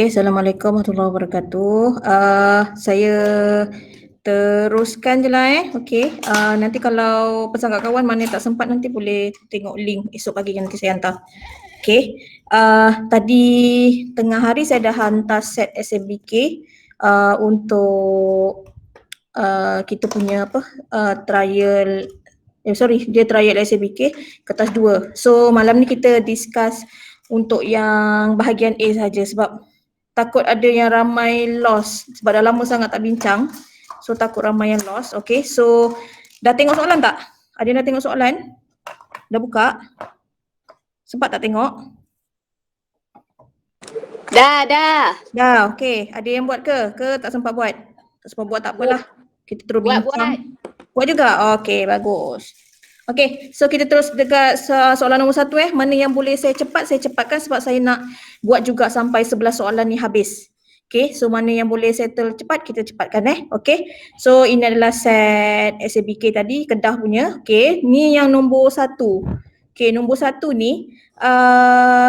Okey, Assalamualaikum warahmatullahi wabarakatuh. Saya teruskan je lah Okey, nanti kalau pesan kat kawan mana tak sempat nanti boleh tengok link esok pagi nanti saya hantar. Okey, tadi tengah hari saya dah hantar set SMBK untuk kita punya trial dia trial SMBK kertas 2. So malam ni kita discuss untuk yang bahagian A saja sebab takut ada yang ramai lost sebab dah lama sangat tak bincang. So takut ramai yang lost. Okay, so dah tengok soalan tak? Ada yang dah tengok soalan? Dah buka? Sempat tak tengok? Dah. Dah, okay. Ada yang buat ke? Ke tak sempat buat? Tak sempat buat tak apalah. Kita terus bincang. Buat juga? Okay, bagus. Okay, so kita terus dekat soalan nombor 1 Mana yang boleh saya cepatkan sebab saya nak buat juga sampai 11 soalan ni habis. Okay, so mana yang boleh settle cepat, kita cepatkan Okay, so ini adalah set SABK tadi, Kedah punya. Okay, ni yang nombor 1. Okay, nombor 1 ni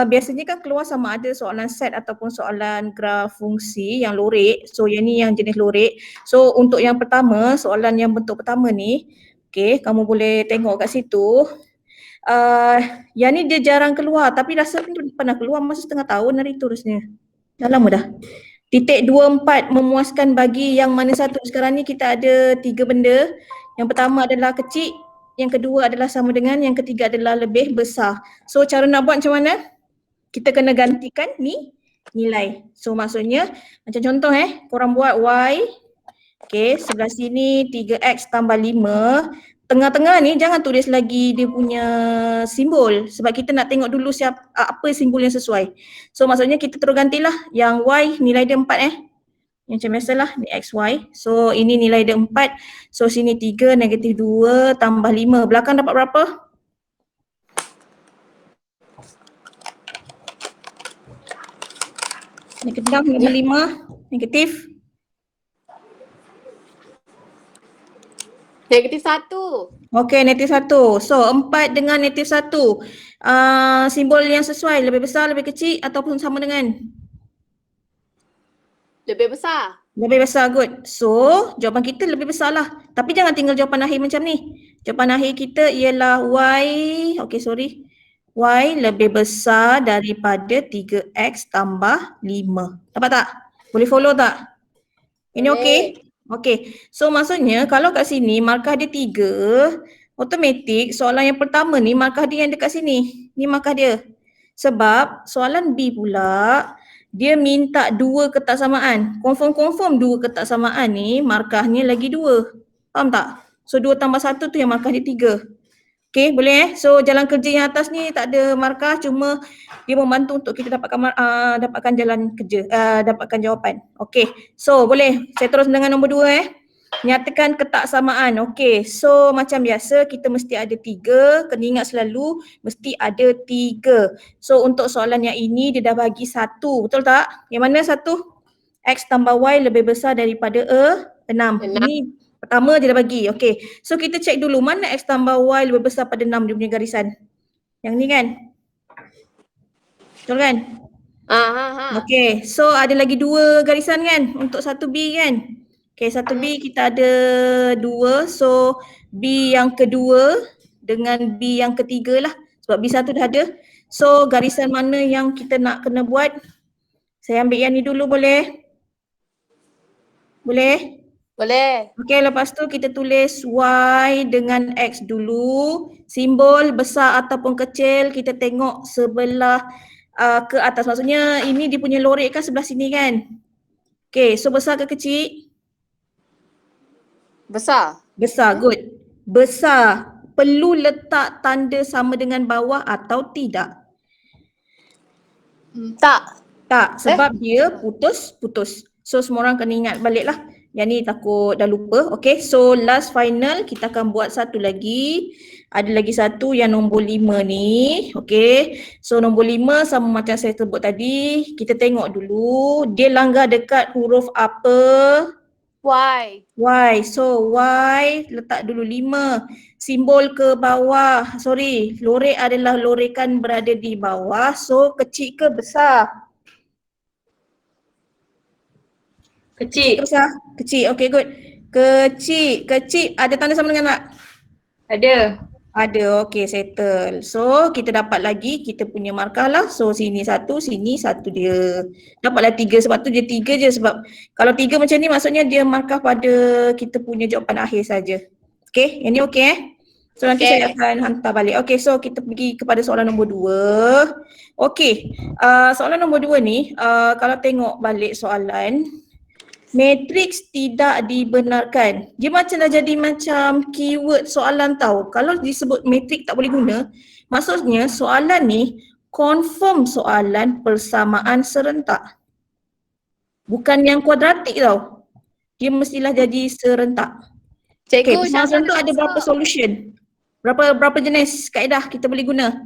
biasanya kan keluar sama ada soalan set ataupun soalan graf fungsi yang lorek. So yang ni yang jenis lorek. So untuk yang pertama, soalan yang bentuk pertama ni, okay, kamu boleh tengok kat situ. Yang ni dia jarang keluar tapi rasa pernah keluar masa setengah tahun hari tu rasanya. Dah lama dah. Titik 24 memuaskan bagi yang mana satu. Sekarang ni kita ada 3 benda. Yang pertama adalah kecil, yang kedua adalah sama dengan, yang ketiga adalah lebih besar. So cara nak buat macam mana? Kita kena gantikan ni nilai. So maksudnya macam contoh korang buat Y. Okay, sebelah sini 3X tambah 5. Tengah-tengah ni jangan tulis lagi dia punya simbol sebab kita nak tengok dulu apa simbol yang sesuai. So maksudnya kita terus gantilah yang Y nilai dia 4 Yang macam biasalah ni XY. So ini nilai dia 4. So sini 3 negatif 2 tambah 5. Belakang dapat berapa? Negatif 6 tambah 5 negatif Negatif 1. Okey, negatif 1. So 4 dengan negatif 1. Simbol yang sesuai lebih besar, lebih kecil ataupun sama dengan? Lebih besar. Lebih besar, good. So jawapan kita lebih besar lah. Tapi jangan tinggal jawapan akhir macam ni. Jawapan akhir kita ialah Y, Y lebih besar daripada 3X tambah 5. Dapat tak? Boleh follow tak? Ini okey? Okey. So maksudnya kalau kat sini markah dia 3, automatik soalan yang pertama ni markah dia yang dekat sini. Ni markah dia. Sebab soalan B pula dia minta 2 ketak samaan. Confirm 2 ketak samaan ni markahnya lagi 2. Faham tak? So 2 tambah 1 tu yang markah dia 3. Okay, boleh So jalan kerja yang atas ni tak ada markah, cuma dia membantu untuk kita dapatkan jalan kerja, dapatkan jawapan. Okay, so boleh saya terus dengan nombor 2 Nyatakan ketak samaan. Okay, so macam biasa kita mesti ada 3. Kena ingat selalu mesti ada 3. So untuk soalan yang ini dia dah bagi 1. Betul tak? Yang mana 1? X tambah Y lebih besar daripada 6. Ini pertama dia dah bagi. Okay, so kita cek dulu mana X tambah Y lebih besar pada 6 dia punya garisan. Yang ni kan? Betul kan? Okay, so ada lagi 2 garisan kan untuk 1B kan? Okay, 1B kita ada 2. So B yang kedua dengan B yang ketiga lah. Sebab B1 dah ada. So garisan mana yang kita nak kena buat? Saya ambil yang ni dulu boleh? Boleh? Boleh. Okay, lepas tu kita tulis Y dengan X dulu. Simbol besar ataupun kecil kita tengok sebelah ke atas. Maksudnya ini dia punya lorek kan sebelah sini kan? Okay, so besar ke kecil? Besar. Besar, good. Besar. Perlu letak tanda sama dengan bawah atau tidak? Tak. Tak, sebab dia putus. So semua orang kena ingat balik lah. Yang ni takut dah lupa. Okay, so last final kita akan buat satu lagi. Ada lagi satu yang nombor 5 ni. Okay, so nombor 5 sama macam saya sebut tadi. Kita tengok dulu dia langgar dekat huruf apa? Y. Y. So Y letak dulu 5. Simbol ke bawah. Lorek adalah lorekan berada di bawah. So kecil ke besar? Kecil ke Kecil. besar? Kecil. Okay, good. Kecil. Kecil ada tanda sama dengan tak? Ada. Ada. Okay, settle. So, kita dapat lagi kita punya markah lah. So, sini satu dia. Dapatlah 3 sebab tu dia 3 je sebab kalau 3 macam ni maksudnya dia markah pada kita punya jawapan akhir saja. Okay, yang ni okay So, nanti Okay. saya akan hantar balik. Okay, so kita pergi kepada soalan nombor 2. Okay, soalan nombor 2 ni kalau tengok balik soalan, matriks tidak dibenarkan. Dia macam dah jadi macam keyword soalan tau. Kalau disebut matriks tak boleh guna, maksudnya soalan ni confirm soalan persamaan serentak. Bukan yang kuadratik tau. Dia mestilah jadi serentak. Okay, Cikgu, persamaan Syazah serentak dah ada berapa masuk. solution? Berapa jenis kaedah kita boleh guna?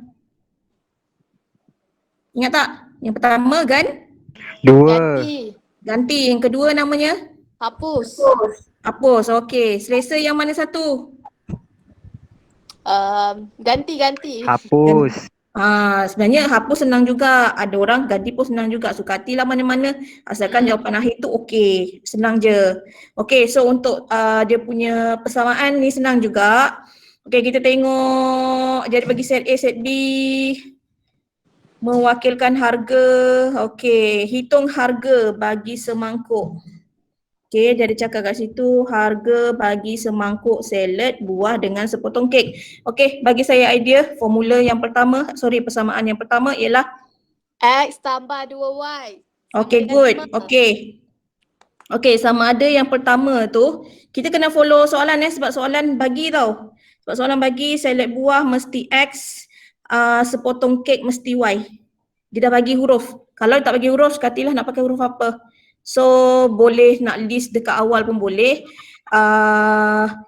Ingat tak? Yang pertama Dua. Ganti. Yang kedua namanya Hapus. hapus. Okey, selesa yang mana satu? Ganti. Hapus. Sebenarnya hapus senang juga. Ada orang ganti pun senang juga. Suka hatilah mana-mana. Asalkan jawapan akhir tu okey. Senang je. Okey, so untuk dia punya persamaan ni senang juga. Okey, kita tengok. Jadi bagi set A, set B. Mewakilkan harga. Okey, hitung harga bagi semangkuk. Okey, jadi cakap kat situ harga bagi semangkuk salad buah dengan sepotong kek. Okey, bagi saya idea formula yang pertama, persamaan yang pertama ialah X tambah 2Y. okey, good. Okey, sama ada yang pertama tu kita kena follow soalan sebab soalan bagi tau. Sebab soalan bagi salad buah mesti X, sepotong kek mesti Y. Dia dah bagi huruf. Kalau tak bagi huruf, katilah nak pakai huruf apa. So boleh nak list dekat awal pun boleh.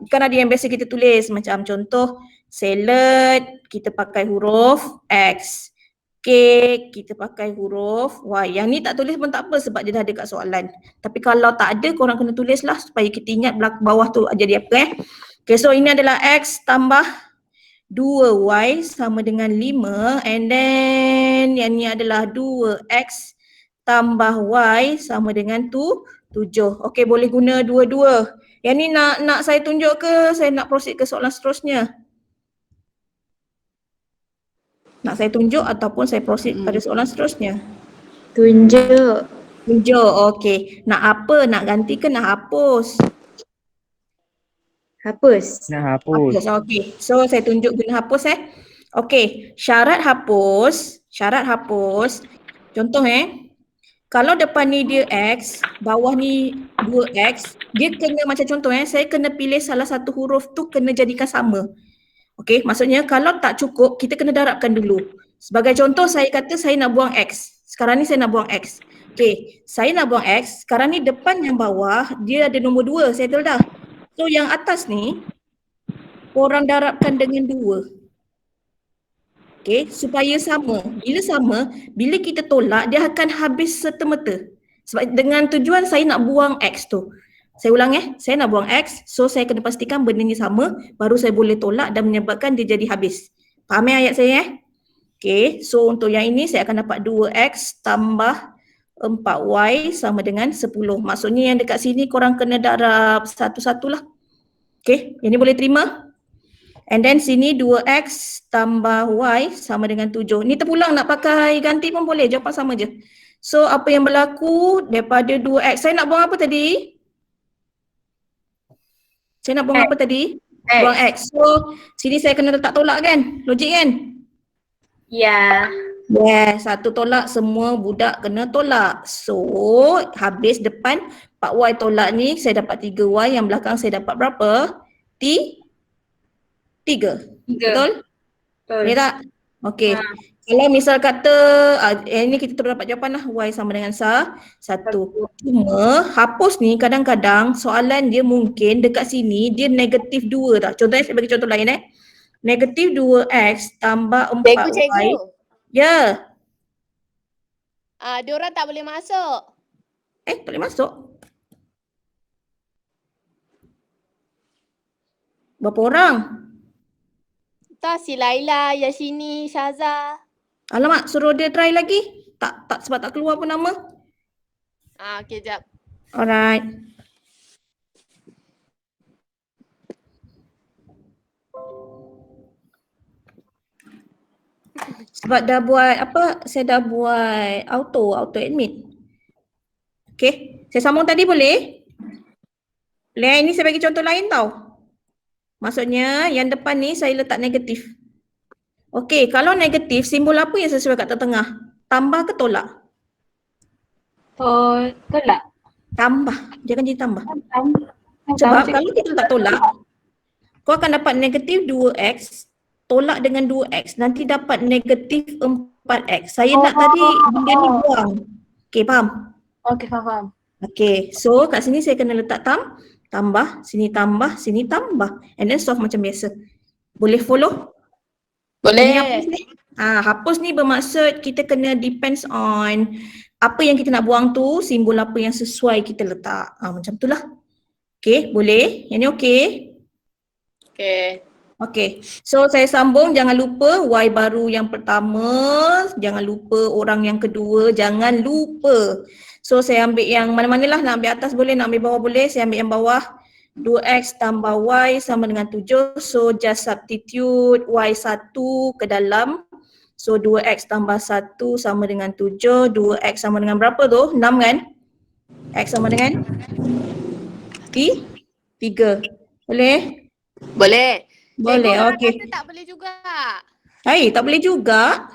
Kan ada yang biasa kita tulis macam contoh salad kita pakai huruf X. Kek kita pakai huruf Y. Yang ni tak tulis pun tak apa sebab dia dah ada kat soalan. Tapi kalau tak ada korang kena tulis lah supaya kita ingat bawah tu jadi apa Okay, so ini adalah X tambah 2Y sama dengan 5 and then yang ni adalah 2X tambah Y sama dengan 7. Okey, boleh guna dua-dua. Yang ni nak saya tunjuk ke saya nak proceed ke soalan seterusnya? Nak saya tunjuk ataupun saya proceed pada soalan seterusnya? Tunjuk. Tunjuk, okey. Nak apa? Nak ganti ke nak hapus? Hapus. Nak hapus. Okey. So saya tunjuk guna hapus Okey, syarat hapus. Contoh kalau depan ni dia X, bawah ni 2X, dia kena macam contoh saya kena pilih salah satu huruf tu kena jadikan sama. Okey, maksudnya kalau tak cukup, kita kena darabkan dulu. Sebagai contoh saya kata saya nak buang X. Sekarang ni saya nak buang X. Okey, saya nak buang X, sekarang ni depan yang bawah dia ada nombor 2, settle dah. So yang atas ni korang darabkan dengan 2. Okay, supaya sama. Bila sama, bila kita tolak dia akan habis serta-merta. Sebab dengan tujuan saya nak buang X tu. Saya ulang saya nak buang X, so saya kena pastikan benda ni sama, baru saya boleh tolak dan menyebabkan dia jadi habis. Faham ayat saya Okay, so untuk yang ini saya akan dapat 2X tambah 4Y sama dengan 10. Maksudnya yang dekat sini korang kena darab satu-satulah. Okay, yang ni boleh terima? And then sini 2X tambah Y sama dengan 7. Ni terpulang nak pakai ganti pun boleh, jawapan sama je. So apa yang berlaku daripada 2X, saya nak buang apa tadi? Buang X. So sini saya kena letak tolak kan? Logik kan? Ya. Yes, satu tolak semua budak kena tolak. So habis depan 4Y tolak ni saya dapat 3Y, yang belakang saya dapat berapa? 3. Betul? Ya tak? Okey. Kalau misal kata ini kita dapat jawapan lah Y sama dengan 1. Cuma hapus ni kadang-kadang soalan dia mungkin dekat sini dia negatif 2 tak? Contohnya saya bagi contoh lain negatif 2X tambah 4Y. Cikgu. Ya. Diorang tak boleh masuk. Tak boleh masuk. Berapa orang? Tak, si Laila, Yashini, Syazah. Alamak, suruh dia try lagi. Tak sebab tak keluar pun nama. Okey, jap. Alright. Sebab dah buat apa, saya dah buat auto admit. Okay, saya sambung tadi boleh? Boleh, ini saya bagi contoh lain tau. Maksudnya yang depan ni saya letak negatif. Okay, kalau negatif, simbol apa yang sesuai kat tengah? Tambah ke tolak? Tolak. Tambah, dia akan jadi tambah. Tambah. Sebab kalau kita letak tolak, kau akan dapat negatif 2x, tolak dengan 2x, nanti dapat negatif 4x. Saya nak tadi benda ni buang. Okay, faham? Okey, faham. Okay, so kat sini saya kena letak tambah, sini tambah, sini tambah. And then solve macam biasa. Boleh follow? Ini hapus Boleh. ni. Hapus ni bermaksud kita kena depends on apa yang kita nak buang tu, simbol apa yang sesuai kita letak. Macam tu lah. Okay, boleh? Yang ni okay? Okay. Okay, so saya sambung, jangan lupa Y baru yang pertama, jangan lupa orang yang kedua, jangan lupa. So saya ambil yang mana-manalah, nak ambil atas boleh, nak ambil bawah boleh, saya ambil yang bawah. 2x tambah y sama dengan 7, so just substitute y1 ke dalam. So 2x tambah 1 sama dengan 7, 2x sama dengan berapa tu? 6 kan? X sama dengan 3. Boleh? Boleh. Boleh, Cikgu orang okey. kata tak boleh juga. Hai, tak boleh juga.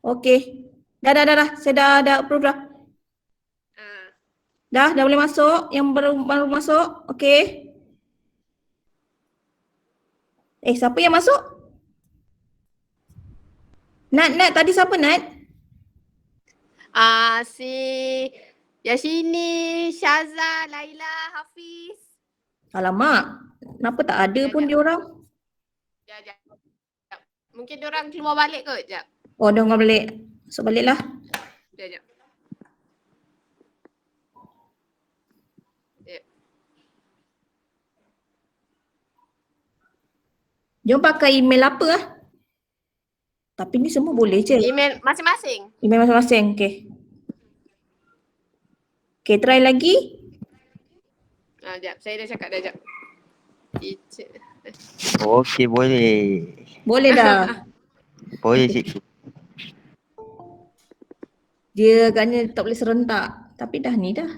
Okey. Dah. Saya dah approve dah. Dah boleh masuk. Yang baru masuk. Okey. Siapa yang masuk? Nat, tadi siapa Nat? Si Yashini, Syaza, Laila, Hafiz. Alamak. Kenapa tak ada pun dia orang? Sekejap. Mungkin diorang keluar balik kot. Sekejap. Oh, dia orang balik. So baliklah. Sekejap. Jom pakai email apa ah? Tapi ni semua boleh je. Email masing-masing. Email masing-masing. Okey. Okey, try lagi. Sekejap. Saya dah cakap dah. Sekejap. Okey, boleh. Boleh dah. Boleh cikgu. Dia agaknya tak boleh serentak. Tapi dah ni dah.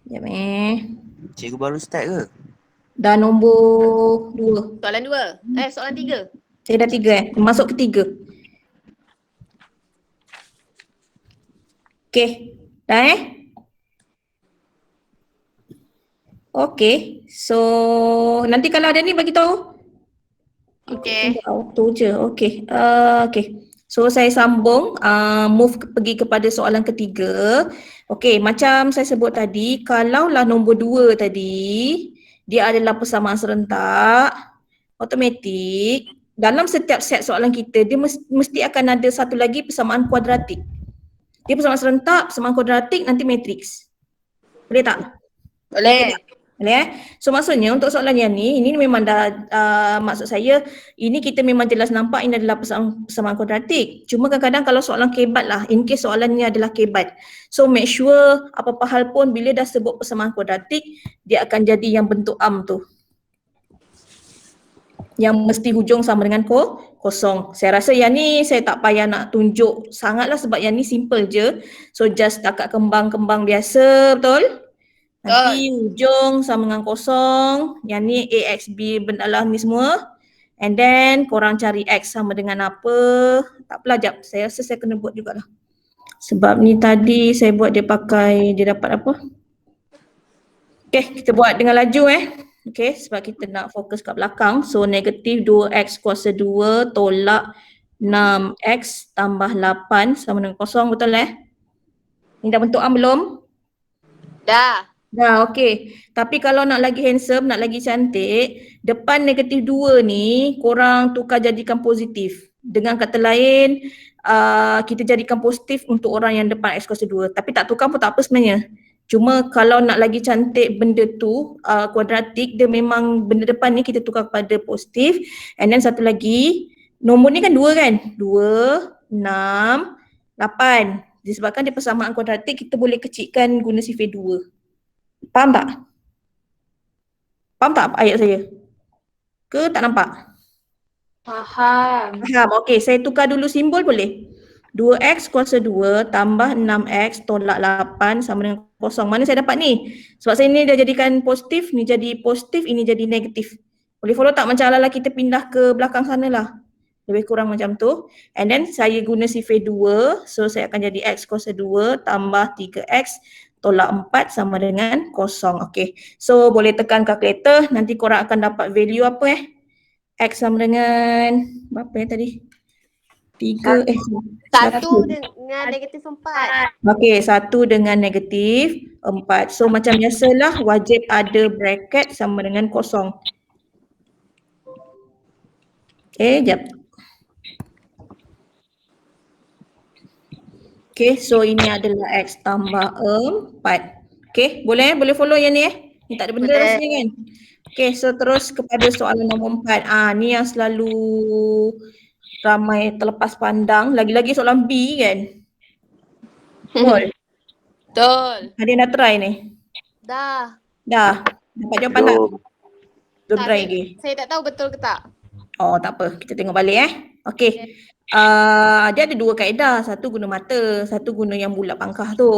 Sekejap Cikgu baru start ke? Dah nombor 2. Soalan 2. Soalan 3. Saya dah 3 masuk ke 3. Okey. Dah Okey. So nanti kalau ada ni bagi tahu. Okey. Auto je. Okey. Okey. So saya sambung pergi kepada soalan ketiga. Okey, macam saya sebut tadi, kalaulah nombor 2 tadi dia adalah persamaan serentak, automatik dalam setiap set soalan kita dia mesti akan ada satu lagi persamaan kuadratik. Dia persamaan serentak, persamaan kuadratik, nanti matriks. Boleh tak? Boleh. Boleh So maksudnya untuk soalan yang ni, ini memang dah maksud saya ini kita memang jelas nampak ini adalah persamaan kuadratik. Cuma kadang-kadang kalau soalan kebat lah, in case soalan ni adalah kebat. So make sure apa-apa hal pun bila dah sebut persamaan kuadratik, dia akan jadi yang bentuk tu. Yang mesti hujung sama dengan kosong. Saya rasa yang ni saya tak payah nak tunjuk sangatlah sebab yang ni simple je. So just takat kembang-kembang biasa, betul? Nanti hujung sama dengan kosong. Yang ni A, X, B dalam ni semua. And then korang cari X sama dengan apa. Tak apalah, jap. Saya rasa saya kena buat jugalah. Sebab ni tadi saya buat dia dapat apa. Okay, kita buat dengan laju Okay, sebab kita nak fokus kat belakang. So negatif 2X kuasa 2 tolak 6X tambah 8 sama dengan kosong, betul Ni dah bentuk belum? Dah. Dah, okey. Tapi kalau nak lagi handsome, nak lagi cantik, depan negatif 2 ni korang tukar jadikan positif. Dengan kata lain, kita jadikan positif untuk orang yang depan X kuasa 2. Tapi tak tukar pun tak apa sebenarnya. Cuma kalau nak lagi cantik benda tu, kuadratik, dia memang benda depan ni kita tukar kepada positif. And then satu lagi, nombor ni kan 2 kan? 2, 6, 8. Disebabkan dia persamaan kuadratik, kita boleh kecilkan guna sifir 2. Faham tak? Faham tak ayat saya? Ke tak nampak? Faham. Faham? Okey, saya tukar dulu simbol boleh? 2x kuasa 2 tambah 6x tolak 8 sama dengan kosong. Mana saya dapat ni? Sebab saya ni dah jadikan positif, ni jadi positif, ini jadi negatif. Boleh follow tak macam ala-ala kita pindah ke belakang sana lah. Lebih kurang macam tu. And then saya guna sifir 2. So saya akan jadi x kuasa 2 tambah 3x tolak 4 sama dengan kosong. Okey. So boleh tekan kalkulator. Nanti korang akan dapat value apa X sama dengan berapa tadi? 3 1 dengan negatif 4. Okey, 1 dengan negatif 4. So macam biasalah wajib ada bracket sama dengan kosong. Okey, jap. Okey, so ini adalah X tambah 4. Okey, boleh follow yang ni Ni tak ada benda Boleh. rasanya kan? Okey, so terus kepada soalan nombor 4. Ni yang selalu ramai terlepas pandang. Lagi-lagi soalan B kan? Betul. Betul. Ada yang dah try ni? Dah. Dah. Dapat jawapan tak? Belum. Belum Tak, try saya- lagi. Saya tak tahu betul ke tak. Oh, tak apa. Kita tengok balik Okey. Dia ada 2 kaedah. Satu guna mata, satu guna yang bulat pangkah tu.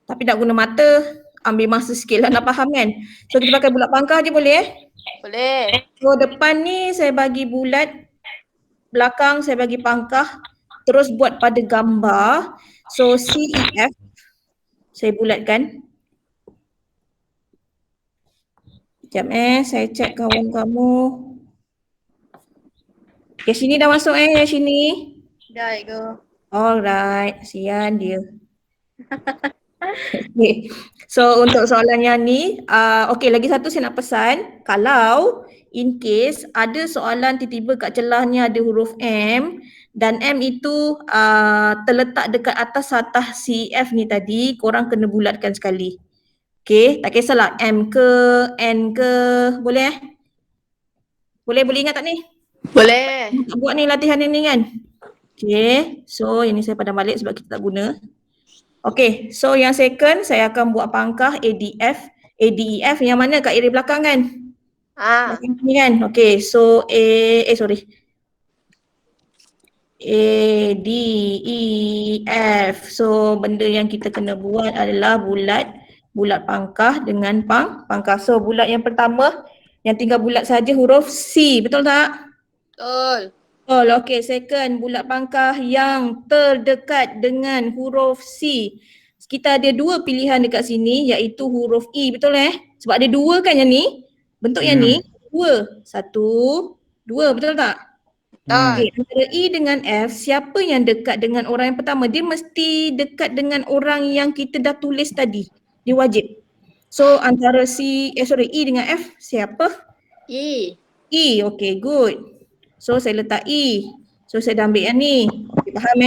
Tapi nak guna mata, ambil masa sikit lah nak faham kan. So kita pakai bulat pangkah je boleh Boleh. So depan ni saya bagi bulat, belakang saya bagi pangkah, terus buat pada gambar. So CEF saya bulatkan. Sekejap saya cek kawan kamu. Yang sini dah masuk yang sini. Dah go. Alright, sian dia. Okay. So untuk soalan yang ni, okay lagi satu saya nak pesan, kalau in case ada soalan tiba-tiba kat celahnya ada huruf M dan M itu terletak dekat atas satah CEF ni tadi, korang kena bulatkan sekali. Okay, tak kisahlah M ke, N ke, boleh Boleh ingat tak ni? Boleh. Buat ni latihan ni kan? Okay, so yang ni saya padam balik sebab kita tak guna. Okay, so yang second saya akan buat pangkah ADF. ADEF yang mana kat area belakang kan? Belakang ni kan? Okay, so ADEF. So benda yang kita kena buat adalah bulat pangkah dengan pangkah. So bulat yang pertama yang tinggal bulat saja huruf C, betul tak? Betul. Oh, okey. Second, bulat pangkah yang terdekat dengan huruf C. Kita ada 2 pilihan dekat sini iaitu huruf E, betul Sebab ada 2 kan yang ni. Bentuk yang ni 2. 1, 2, betul tak? Okey, antara E dengan F, siapa yang dekat dengan orang yang pertama? Dia mesti dekat dengan orang yang kita dah tulis tadi. Dia wajib. So antara E dengan F, siapa? E. E, okay, good. So saya letak E. So saya dah ambil yang ni. Okay, faham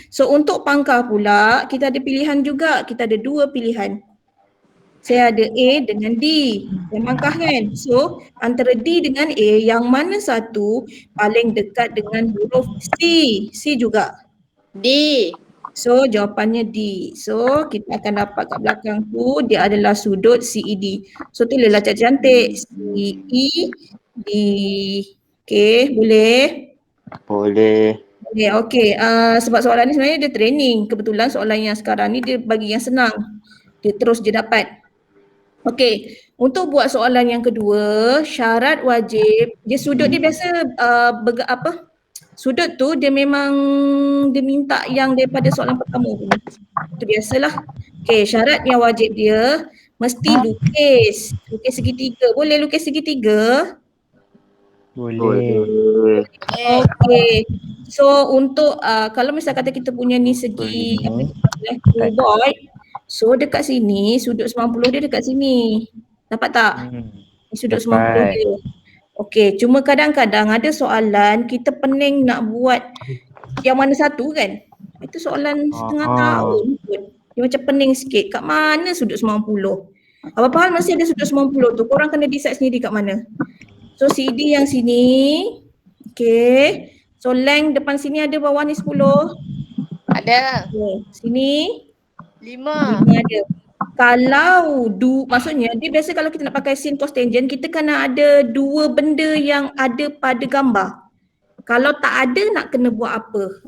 So untuk pangkah pula, kita ada pilihan juga. Kita ada 2 pilihan. Saya ada A dengan D. Yang pangkah kan? So antara D dengan A, yang mana satu paling dekat dengan huruf C? C juga. D. So jawapannya D. So kita akan dapat kat belakang tu, dia adalah sudut CED. So tulislah cantik-cantik. CED. Okay, boleh? Boleh. Okay. Sebab soalan ni sebenarnya dia training. Kebetulan soalan yang sekarang ni dia bagi yang senang. Dia terus je dapat. Okay, untuk buat soalan yang kedua, syarat wajib, dia sudut dia biasa sudut tu dia memang dia minta yang daripada soalan pertama tu. Itu biasalah. Okay, syarat yang wajib dia mesti lukis segitiga. Boleh lukis segitiga? Boleh. Okay. So untuk kalau misal kata kita punya ni segi cuboid, so dekat sini sudut 90 dia dekat sini. Dapat tak? Sudut 90 dia. Okay, cuma kadang-kadang ada soalan kita pening nak buat yang mana satu kan? Itu soalan setengah tahun pun. Dia macam pening sikit. Kat mana sudut 90? Apa-apa hal masih ada sudut 90 tu. Korang kena decide sendiri kat mana. So CD yang sini. Okay. So length depan sini ada, bawah ni 10. Ada. Okay. Sini 5. 5 ada. Kalau maksudnya dia biasa kalau kita nak pakai sin cos tangent, kita kena ada dua benda yang ada pada gambar. Kalau tak ada nak kena buat apa?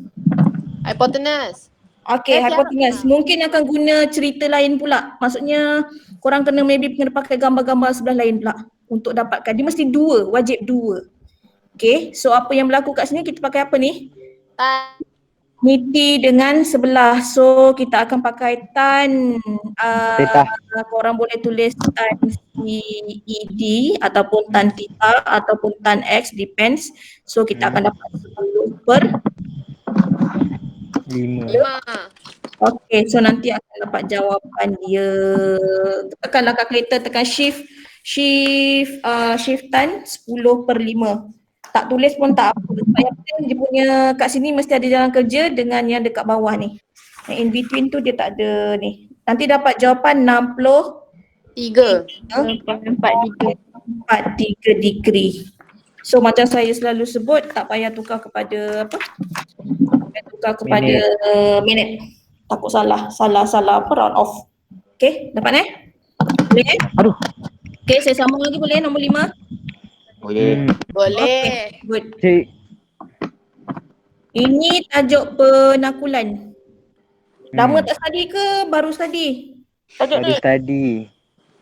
Hypotenuse. Okay, hypotenuse. Mungkin akan guna cerita lain pula. Maksudnya korang kena pakai gambar-gambar sebelah lain pula untuk dapatkan. Dia mesti dua, wajib dua. Okay, so apa yang berlaku kat sini kita pakai apa ni? Tan. Niti dengan sebelah. So kita akan pakai tan. Theta. Korang boleh tulis tan CED ataupun tan theta ataupun tan X, depends. So kita akan dapat 10 per 5. 5. Okay, so nanti akan dapat jawapan dia. Tekanlah kalkulator, tekan shift tan 10 per 5. Tak tulis pun tak apa. Sebab yang penting dia punya kat sini mesti ada jalan kerja dengan yang dekat bawah ni. Yang in between tu dia tak ada ni. Nanti dapat jawapan 3. 43 degree. So macam saya selalu sebut, tak payah tukar kepada apa? Tukar kepada minit. Takut salah apa round off. Okay, dapat boleh? Aduh. Okay, saya sambung lagi boleh nombor 5? Boleh. Boleh. Okay, good. Cik. Ini tajuk penakulan. Lama tak study ke baru study? Tajuk Baru ni? study.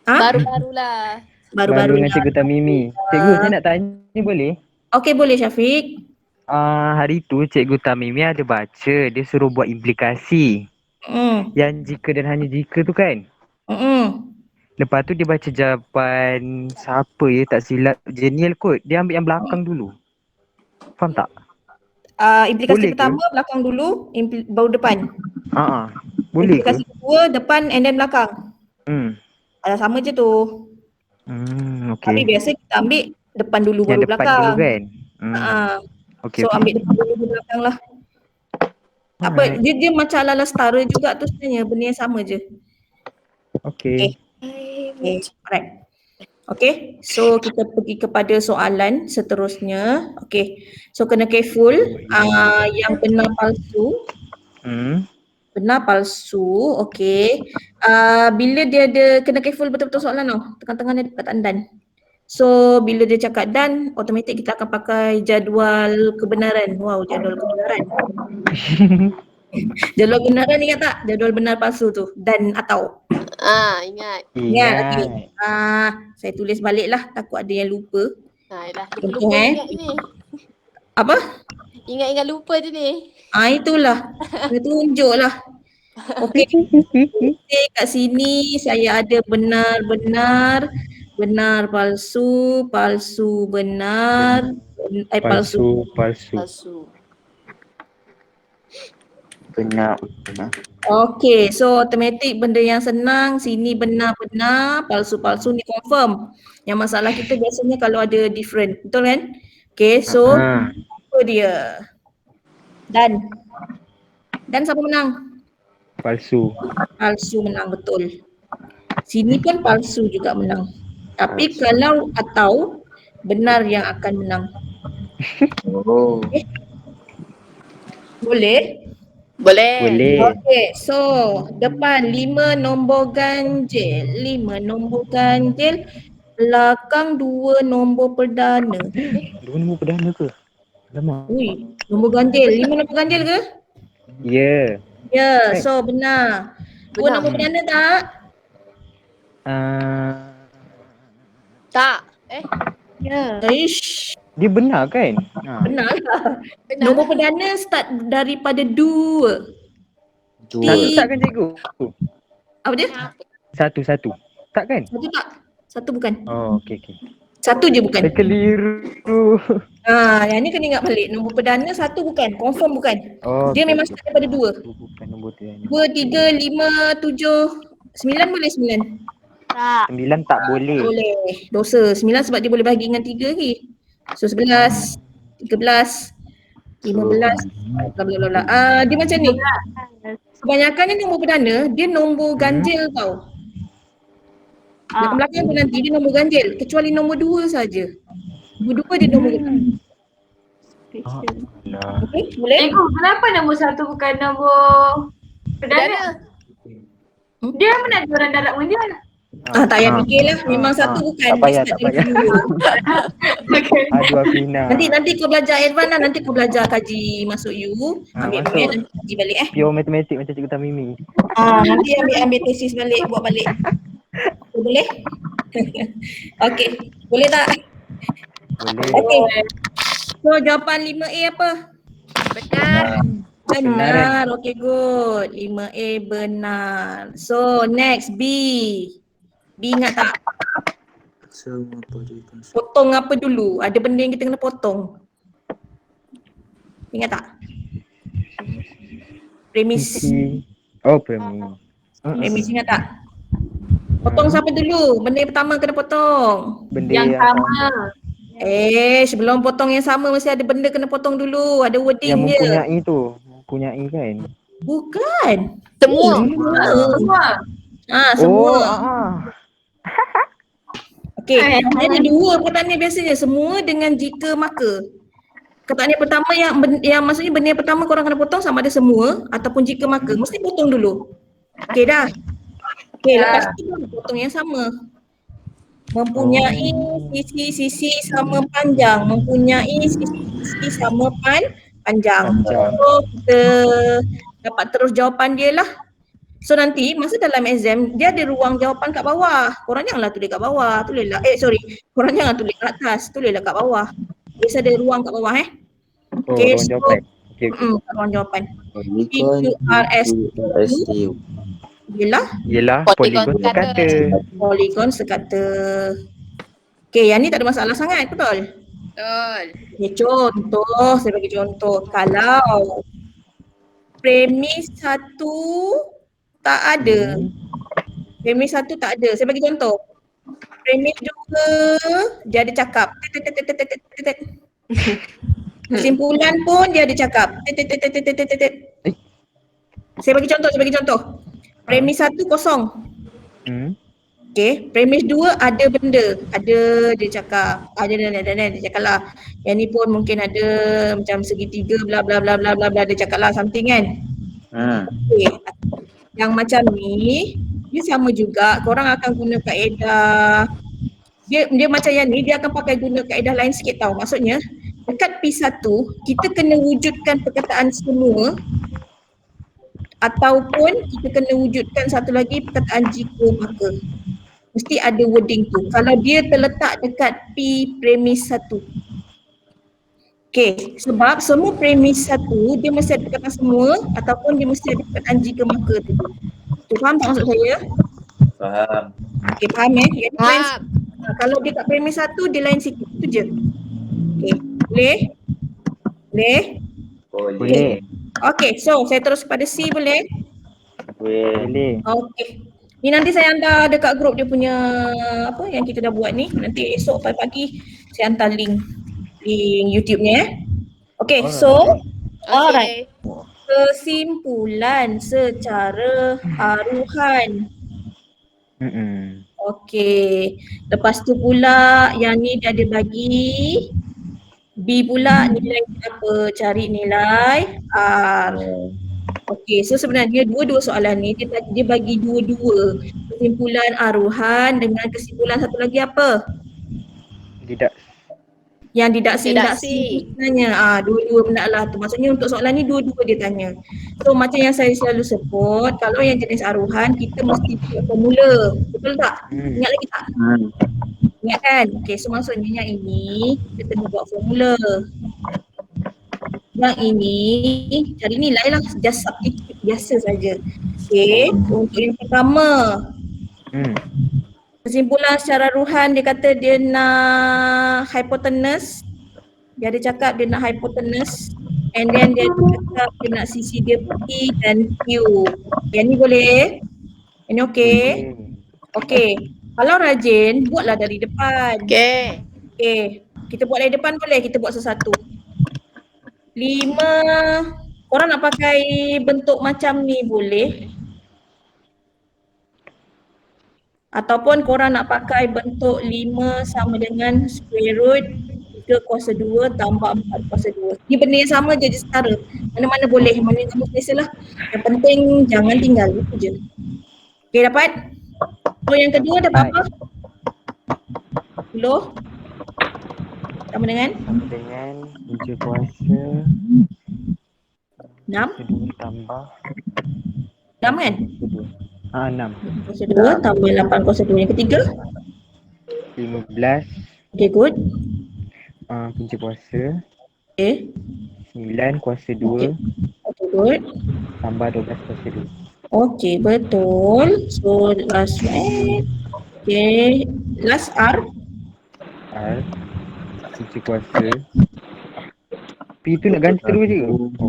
Ha? Baru-barulah. Baru-baru dengan Cikgu Tamimi. Cikgu, saya nak tanya boleh? Okay, boleh Syafiq. Hari tu Cikgu Tamimi ada baca, dia suruh buat implikasi. Yang jika dan hanya jika tu kan? Lepas tu dia baca jawapan siapa ya, tak silap, Jenial kot. Dia ambil yang belakang dulu. Faham tak? Implikasi Boleh pertama ke? belakang dulu, baru depan. Boleh ke? Implikasi kedua depan and then belakang. Sama je tu. Tapi Okay. biasa kita ambil depan dulu Yang baru depan belakang. dulu kan? Okay, So okay. ambil depan dulu baru belakang lah. Apa dia macam ala-ala setara juga tu sebenarnya, benda yang sama je. Okay. Okay, alright. Okay, so kita pergi kepada soalan seterusnya. Okay, so kena careful. Yang benar palsu. Benar palsu, okay. Bila dia ada, kena careful betul-betul soalan tau. Tengah-tengah dia perkataan dan. So bila dia cakap dan, automatik kita akan pakai jadual kebenaran. Wow, jadual kebenaran. Jadual kebenaran ingat tak? Jadual benar palsu tu. Dan atau. Ingat. Ingat, okay. Saya tulis balik lah, takut ada yang lupa. Yalah, Okay, lupa ingat ni. Apa? Ingat-ingat lupa je ni. Itulah. Kena tunjuk lah. Okay. Okay, kat sini saya ada benar-benar, benar palsu, palsu benar, palsu. Palsu. Benar. Okay, so automatik benda yang senang, sini benar-benar, palsu-palsu ni confirm. Yang masalah kita biasanya kalau ada different, betul kan? Okay, so apa dia? Dan siapa menang? Palsu. Palsu menang, betul. Sini pun palsu juga menang. Tapi kalau atau benar yang akan menang. Okay. Boleh? Boleh. Okay, so depan 5 nombor ganjil. 5 nombor ganjil. Belakang 2 nombor perdana. 2 nombor perdana ke? Alamak. Ui, nombor ganjil. 5 nombor ganjil ke? Ya. Ya, so benar. 2 nombor perdana tak? Tak. Ya. Ish, Dia benar kan? benar lah. Benar. Nombor perdana start daripada 2. Satu tak kan cikgu? Apa dia? Satu. Tak kan? Satu tak? Satu bukan. Oh, okay. Satu je bukan. Saya keliru. Yang ni kena ingat balik. Nombor perdana satu bukan. Confirm bukan. Oh, Dia memang start daripada 2. bukan nombor tu. 2, 3, 5, 7, 9 boleh 9? Tak. 9 tak boleh. Boleh. Dosa. 9 sebab dia boleh bahagi dengan 3 lagi. So 11, 13, 15, bla bla bla. Dia macam ni. Kebanyakan ni nombor perdana, dia nombor ganjil tau. Belakang-belakang tu nanti dia nombor ganjil. Kecuali nombor 2 saja. Nombor 2 dia nombor ganjil. Nah. Okay, boleh? Cikgu, kenapa nombor 1 bukan nombor perdana? Hmm? Dia mana ada orang darat menjal? Tak payah fikirlah. Memang satu bukan. Tak payah, Dia tak start payah. dari dulu. Aduh Afina. Nanti kau belajar advance lah. Nanti kau belajar kaji masuk U. Ambil Masuk. nanti kaji balik Pure matematik macam Cikgu Tamimi. Nanti ambil tesis balik, buat balik. Boleh? Okey. Boleh tak? Boleh. Okey. So jawapan 5A apa? Benar. Benar. Okey, good. 5A benar. So next B. B ingat tak? Semua pendidikan Potong apa dulu? Ada benda yang kita kena potong. Ingat tak? Premis. Oh, premis. Premis ingat tak? Potong siapa dulu? Benda yang pertama kena potong. Benda Yang sama. Sebelum potong yang sama mesti ada benda kena potong dulu. Ada yang wording dia. mempunyai tu. Mempunyai kan? Bukan. Semua. Semua. Semua. Oh, Okey, dia ada dua pertanyaan biasanya. Semua dengan jika maka. Pertanyaan pertama yang maksudnya benda yang pertama korang kena potong sama ada semua ataupun jika maka. Mesti potong dulu. Okey dah. Okey, lepas tu potong yang sama. Mempunyai sisi-sisi sama panjang. Mempunyai sisi-sisi sama panjang. Panjang. So kita dapat terus jawapan dia lah. So nanti masa dalam exam dia ada ruang jawapan kat bawah. Korang janganlah tulis kat bawah. Korang jangan tulis kat atas. Tulislah kat bawah. Biasa ada ruang kat bawah Okay, ruang jawapan. Okay. ruang jawapan. Polygon PQRST Yelah Polygon poligon sekata. Polygon sekata. Okay, yang ni tak ada masalah sangat, betul? Betul. Okay, contoh, saya bagi contoh. Kalau premis 1 tak ada. Premis 1 tak ada. Saya bagi contoh. Premis 2 dia ada cakap. Kesimpulan pun dia ada cakap. Saya bagi contoh. Premis 1 kosong. Okay, premis 2 ada benda. Ada dia cakap. Dia cakap lah. Yang ni pun mungkin ada macam segitiga bla bla bla bla bla bla dia cakap lah something kan. Okay. Yang macam ni dia sama juga. Korang akan guna kaedah. Dia macam yang ni dia akan pakai guna kaedah lain sikit tau. Maksudnya dekat P1 kita kena wujudkan perkataan semua ataupun kita kena wujudkan satu lagi perkataan jika maka. Mesti ada wording tu. Kalau dia terletak dekat P premis 1. Okay, sebab semua premis 1 dia mesti ada perkataan semua ataupun dia mesti ada perkataan jika maka tu. Okay, faham tak maksud saya? Faham. Okay, faham Yang Faham. kalau dia kat premis 1 dia lain sikit. Itu je. Okay, boleh? Boleh. Okay, so saya terus kepada C boleh? Boleh. Okay. Ni nanti saya hantar dekat grup dia punya apa yang kita dah buat ni. Nanti esok pagi saya hantar link YouTube-nya Okay, so alright. Kesimpulan secara aruhan. Okay. Lepas tu pula yang ni dia ada bagi B pula nilai apa? Cari nilai R. Okay, so sebenarnya dua-dua soalan ni dia bagi dua-dua kesimpulan aruhan dengan kesimpulan satu lagi apa? Yang didaksi sebenarnya dua-dua benda lah tu. Maksudnya untuk soalan ni dua-dua dia tanya. So macam yang saya selalu sebut, kalau yang jenis aruhan kita mesti buat formula. Betul tak? Ingat lagi tak? Ingat kan? Okay, so maksudnya yang ini kita kena buat formula. Yang ini cari nilai lah, just substitute biasa saja. Okay, untuk yang pertama kesimpulan secara ruhan dia kata dia nak hypotenuse. Dia ada cakap dia nak hypotenuse and then dia ada cakap dia nak sisi dia P dan Q. Yang ni boleh? Yang ni okey? Okey. Kalau rajin buatlah dari depan. Okay. Okay, kita buat dari depan boleh? Kita buat satu-satu. 5, korang nak pakai bentuk macam ni boleh. Ataupun korang nak pakai bentuk 5 sama dengan square root 3 kuasa 2 tambah 4 kuasa 2. Ni benda yang sama je setara. Mana-mana boleh, mana yang kamu selesa lah. Yang penting jangan tinggal, itu je. Okay, dapat? So yang kedua dapat apa? 10 sama dengan punca kuasa 6 kedua tambah 6 kan? 6 Kuasa 2 tambah 8 kuasa 2. Yang ketiga? 15 Okay, good. punca kuasa Okay. 9 kuasa 2 Okay, good. tambah 12 kuasa 2. Okay, betul. So last one. Okay, last R. R punca kuasa P tu nak ganti terus je ke?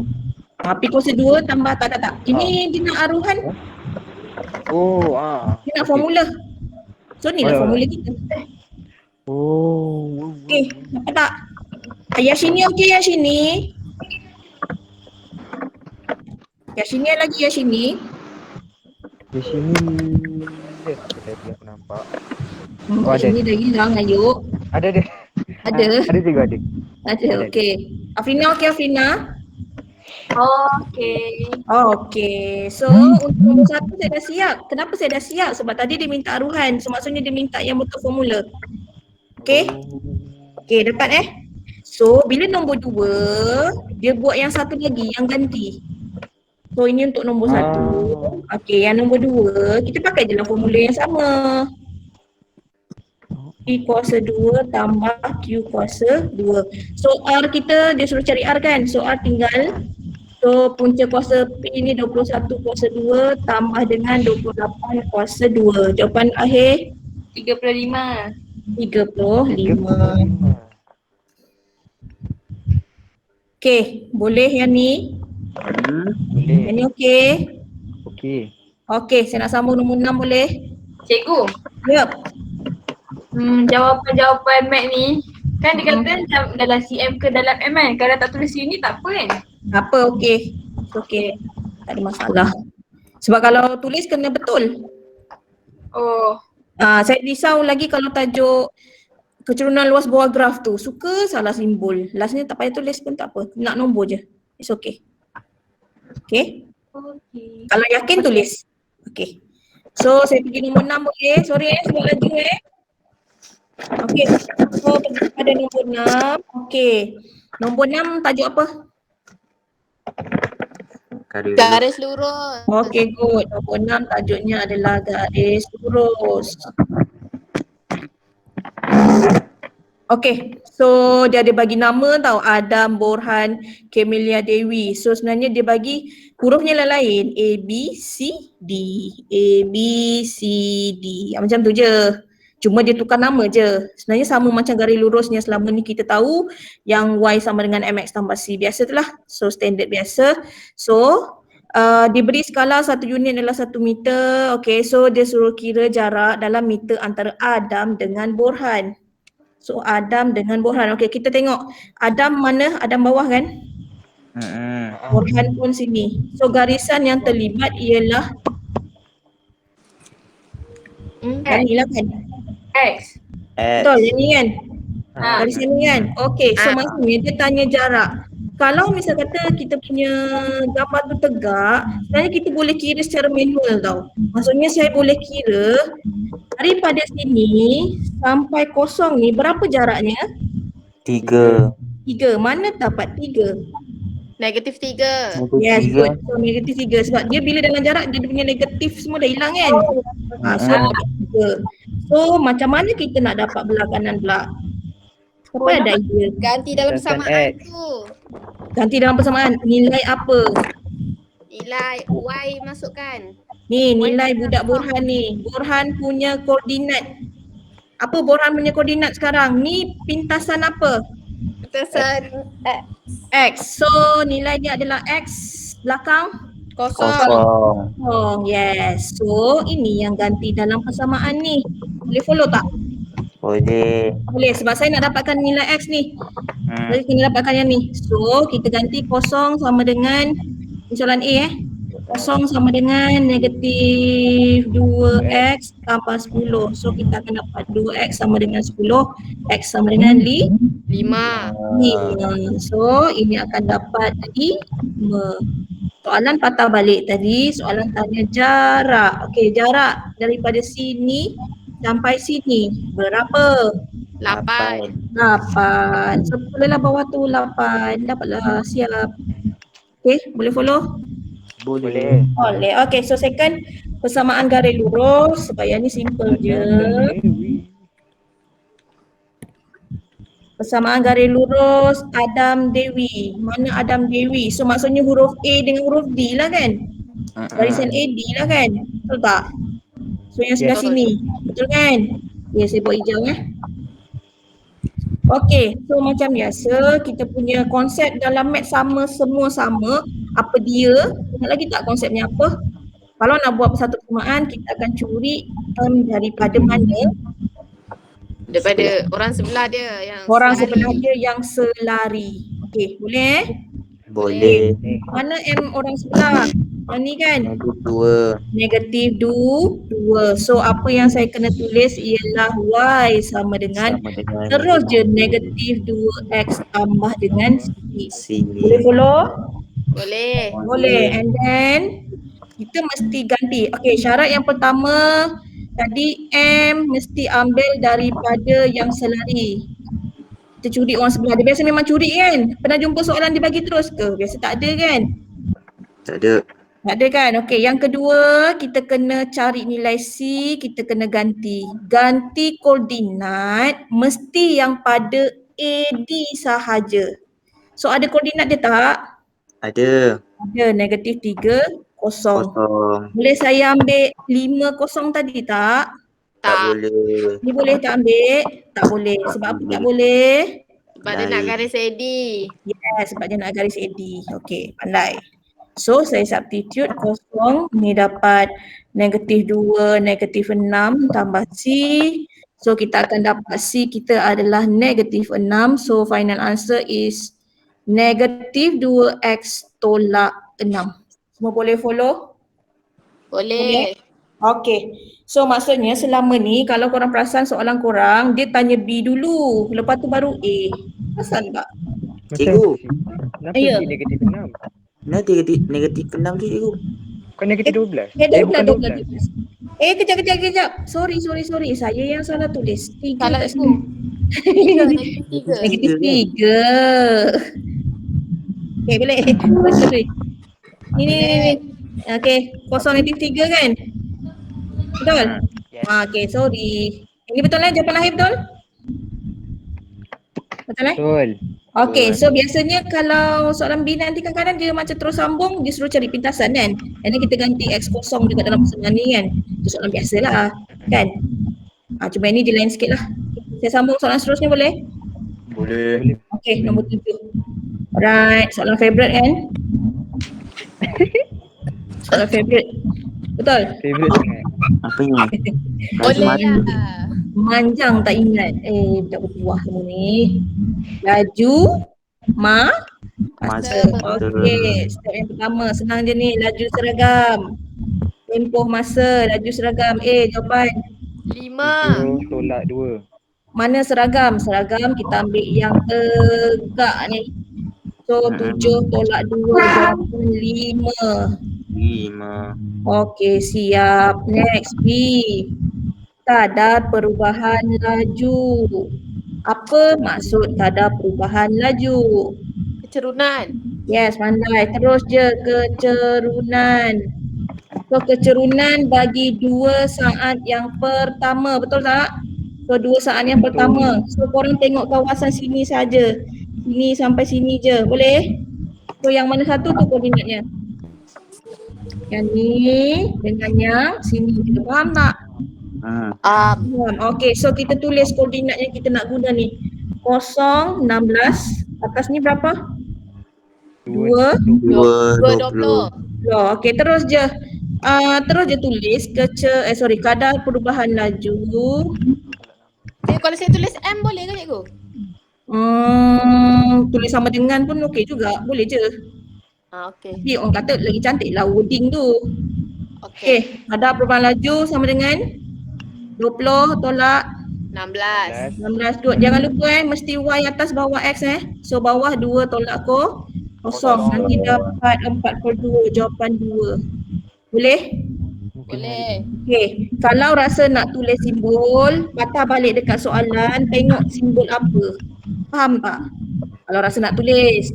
P kuasa 2 tambah tak. Ini dia nak aruhan. Dia nak formula. So ni lah formula kita. Okay, dapat tak? Yang sini okey, yang sini. Yang sini lagi, yang sini. Di sini tadi aku nampak. Yang sini dah hilang, ayo. Ada. Ada. Ada juga ada. Ada, okey. Afrina okey, Afrina? Okay. Okey. So untuk nombor 1 saya dah siap. Kenapa saya dah siap? Sebab tadi dia minta aruhan. So maksudnya dia minta yang betul formula. Okey? Okey, dapat So bila nombor 2, dia buat yang satu lagi, yang ganti. So ini untuk nombor 1. Okey, yang nombor 2, kita pakai je lah formula yang sama. P kuasa 2 tambah Q kuasa 2. So R kita, dia suruh cari R kan? So R tinggal. So punca kuasa P ni 21 kuasa 2 tambah dengan 28 kuasa 2. Jawapan akhir 35. 35. Okey, boleh yang ni? Boleh. Yang ni okey? Okey. Okey, saya nak sambung nombor 6 boleh? Cikgu, Yep. jawapan-jawapan Mac ni kan dia kata dalam CM ke dalam M kan? Kalau tak tulis sini tak apa kan? Apa okey? Okey. Tak ada masalah. Sebab kalau tulis kena betul. Oh, Saya risau lagi kalau tajuk kecurunan luas bawah graf tu. Suka salah simbol. Lastnya tak payah tulis pun tak apa. Nak nombor je. It's okay. Okay. okay. Kalau yakin tulis. Okay. So saya pergi nombor 6 boleh. Sorry sebab laju Okay. So pergi pada nombor 6. Okay. Nombor 6 tajuk apa? Garis lurus. Okay, good. Nombor 6 tajuknya adalah garis lurus. Okay, so dia ada bagi nama tau, Adam, Borhan, Camelia Dewi. So sebenarnya dia bagi hurufnya lain, A, B, C, D. A, B, C, D. Macam tu je. Cuma dia tukar nama je. Sebenarnya sama macam garis lurusnya selama ni kita tahu yang Y sama dengan MX tambah C. Biasa tu lah. So standard biasa. So diberi skala 1 unit adalah 1 meter. Okay, so dia suruh kira jarak dalam meter antara Adam dengan Borhan. So Adam dengan Borhan. Okay, kita tengok Adam mana? Adam bawah kan? Borhan pun sini. So garisan yang terlibat ialah inilah kan? X. Betul, yang ni kan? Garisan ni kan? Okay, so maksudnya dia tanya jarak. Kalau misal kata kita punya gambar tu tegak, sebenarnya kita boleh kira secara manual tau. Maksudnya saya boleh kira daripada sini sampai kosong ni berapa jaraknya? 3. 3. Mana dapat 3? Negatif 3. Yes, good. So negatif 3 sebab dia bila dalam jarak dia punya negatif semua dah hilang kan? So dapat 3. So macam mana kita nak dapat belah kanan pula? Apa ada idea? Ganti dalam persamaan X. tu. Ganti dalam persamaan, nilai apa? Nilai Y masukkan. Ni nilai budak Borhan ni. Borhan punya koordinat. Apa Borhan punya koordinat sekarang? Ni pintasan apa? Pintasan X. So nilai dia adalah X belakang kosong. Oh yes. So ini yang ganti dalam persamaan ni. Boleh follow tak? Boleh. Boleh sebab saya nak dapatkan nilai X ni. Saya kena dapatkan yang ni. So kita ganti kosong sama dengan soalan A Kosong sama dengan negatif 2x tambah 10. So kita akan dapat 2x sama dengan 10, x sama dengan 5. 5. So ini akan dapat 5. Soalan patah balik tadi, soalan tanya jarak. Okey, jarak daripada sini sampai sini berapa? 8. 8. So bolehlah bawah tu 8. Dapatlah, siap. Okey, boleh follow? Boleh. Boleh. Okey, so second persamaan garis lurus. Supaya ni simple je. Persamaan garis lurus Adam Dewi. Mana Adam Dewi? So maksudnya huruf A dengan huruf D lah kan? Barisan A, D lah kan? Betul tak? So yang sebelah Betul. sini. Betul kan? Ya, saya buat hijau Okey, so macam biasa kita punya konsep dalam math sama, semua sama. Apa dia? Ingat lagi tak konsepnya apa? Kalau nak buat satu persamaan, kita akan curi term daripada mana? Daripada orang sebelah dia yang Orang selari. sebelah dia yang selari. Okey, boleh? Boleh. Mana M orang sebelah? Oh ni kan? Negatif 2. Negatif 2. So apa yang saya kena tulis ialah Y sama dengan Sama dengan terus je negatif 2x tambah dengan C. sini. Boleh follow? Boleh. Boleh. And then kita mesti ganti. Okey, syarat yang pertama tadi M mesti ambil daripada yang selari. Kita curi orang sebelah dia. Biasa memang curi kan? Pernah jumpa soalan dia bagi terus ke? Biasa tak ada kan? Tak ada. Tak ada kan? Okey, yang kedua kita kena cari nilai C, kita kena ganti. Ganti koordinat mesti yang pada AD sahaja. So ada koordinat dia tak? Ada. Ada, negatif 3, kosong. Kosong. Boleh saya ambil 5 kosong tadi tak? Tak Tak. boleh. Ni boleh tak ambil? Tak boleh. Sebab apa tak boleh? Sebab dia nak Lain. garis AD. Yes, sebab dia nak garis AD. Okey, pandai. So saya substitute kosong, ni dapat negatif 2, negatif 6 tambah C. So kita akan dapat C kita adalah negatif 6. So final answer is negatif 2x tolak 6. Semua boleh follow? Boleh. Okey. So maksudnya selama ni kalau korang perasan soalan korang, dia tanya B dulu, lepas tu baru A. Perasan tak? Cikgu. Kenapa Ya. dia negatif 6? Kenapa negatif 6 tu cikgu? Bukan negatif 12? Ya, dah bukan 12. Kejap. Sorry. Saya yang salah tulis. 3 Salah kat tu. sini. Negatif 3. Negatif 3. Okey, boleh. Sorry. Ni. Okey, kosong negatif 3 kan? Betul? Yes. Okey, sorry. Ini betul lah jawapan akhir betul? Betul Betul. Okey, so biasanya kalau soalan B nanti kadang-kadang dia macam terus sambung, dia suruh cari pintasan kan. And then kita ganti X kosong juga dalam persamaan ni kan. Itu soalan biasa lah kan. Cuma ini dia lain sikit lah. Saya sambung soalan seterusnya boleh? Boleh. Okey, nombor 7. Alright, soalan favourite kan? Soalan favourite. Betul? Favorite sangat. Apa ni? Boleh Mari. lah. Manjang tak ingat. Budak bertuah semua ni. Laju, masa. Okey, step yang pertama senang je ni, laju seragam. Tempoh masa, laju seragam. Jawapan. 5. 7 tolak 2. Mana seragam? Seragam kita ambil yang tegak ni. So 7 tolak 2, jawapan 5. 5. Okey, siap. Next, B. Kadar perubahan laju. Apa maksud kadar perubahan laju? Kecerunan. Yes, pandai. Terus je kecerunan. So kecerunan bagi 2 saat yang pertama, betul tak? So 2 saat yang pertama. So korang tengok kawasan sini saja. Sini sampai sini je, boleh? So yang mana satu tu koordinatnya? Yang ni dengan yang sini. Kita faham tak? Faham. Okey, so kita tulis koordinat yang kita nak guna ni. 0, 16. Atas ni berapa? 2. 220. Okey, terus je. Terus je tulis kadar perubahan laju. Kalau saya tulis M boleh ke cikgu? Tulis sama dengan pun okey juga. Boleh je. Okey. Tapi orang kata lagi cantik lah wording tu. Okey. Okey, ada perubahan laju sama dengan 20 tolak 16. 16 good. Jangan lupa mesti Y atas bawah X So bawah 2 tolak kosong. Nanti dapat 4/2 jawapan 2. Boleh? Boleh. Okey, kalau rasa nak tulis simbol, patah balik dekat soalan, tengok simbol apa. Faham tak? Kalau rasa nak tulis.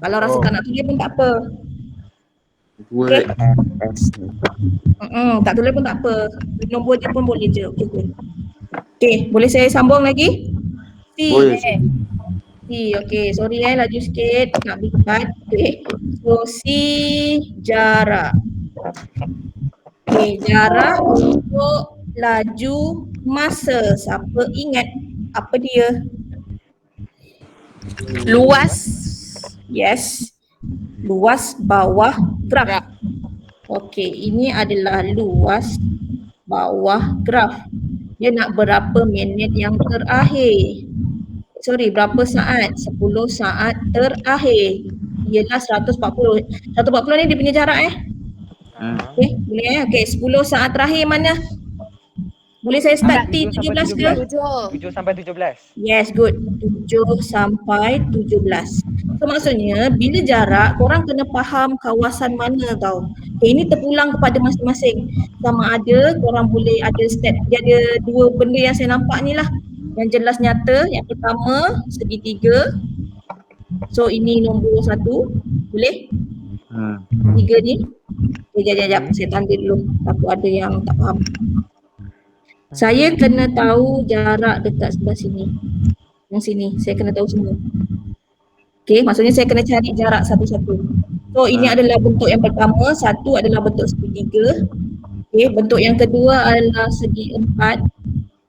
Kalau rasa tak nak tulis pun tak apa. Word S. Tak tulis pun tak apa. Nombor dia pun boleh je. Okey, good. Okey, boleh saya sambung lagi? Boleh. Okey, sorry laju sikit nak bikat. Okey. So jarak. Okey, jarak untuk laju masa. Siapa ingat apa dia? Luas. Yes. Luas bawah graf. Okey, ini adalah luas bawah graf. Dia nak berapa minit yang terakhir? Berapa saat? 10 saat terakhir. Ialah 140. 140 ni dia punya jarak Okey, boleh Okey, 10 saat terakhir mana? Boleh saya start T17 ke? 7 sampai 17. Yes, good. 7 sampai 17. So maksudnya bila jarak korang kena faham kawasan mana tau. Okay, ini terpulang kepada masing-masing. Sama ada korang boleh ada step. Dia ada dua benda yang saya nampak ni lah. Yang jelas nyata. Yang pertama segitiga. So ini nombor 1. Boleh? 3 ni. Sekejap. Saya tanda dulu. Takut ada yang tak faham. Saya kena tahu jarak dekat sebelah sini. Yang sini, saya kena tahu semua. Okey, maksudnya saya kena cari jarak satu-satu. So ini adalah bentuk yang pertama, satu adalah bentuk segitiga. Okey, bentuk yang kedua adalah segi empat.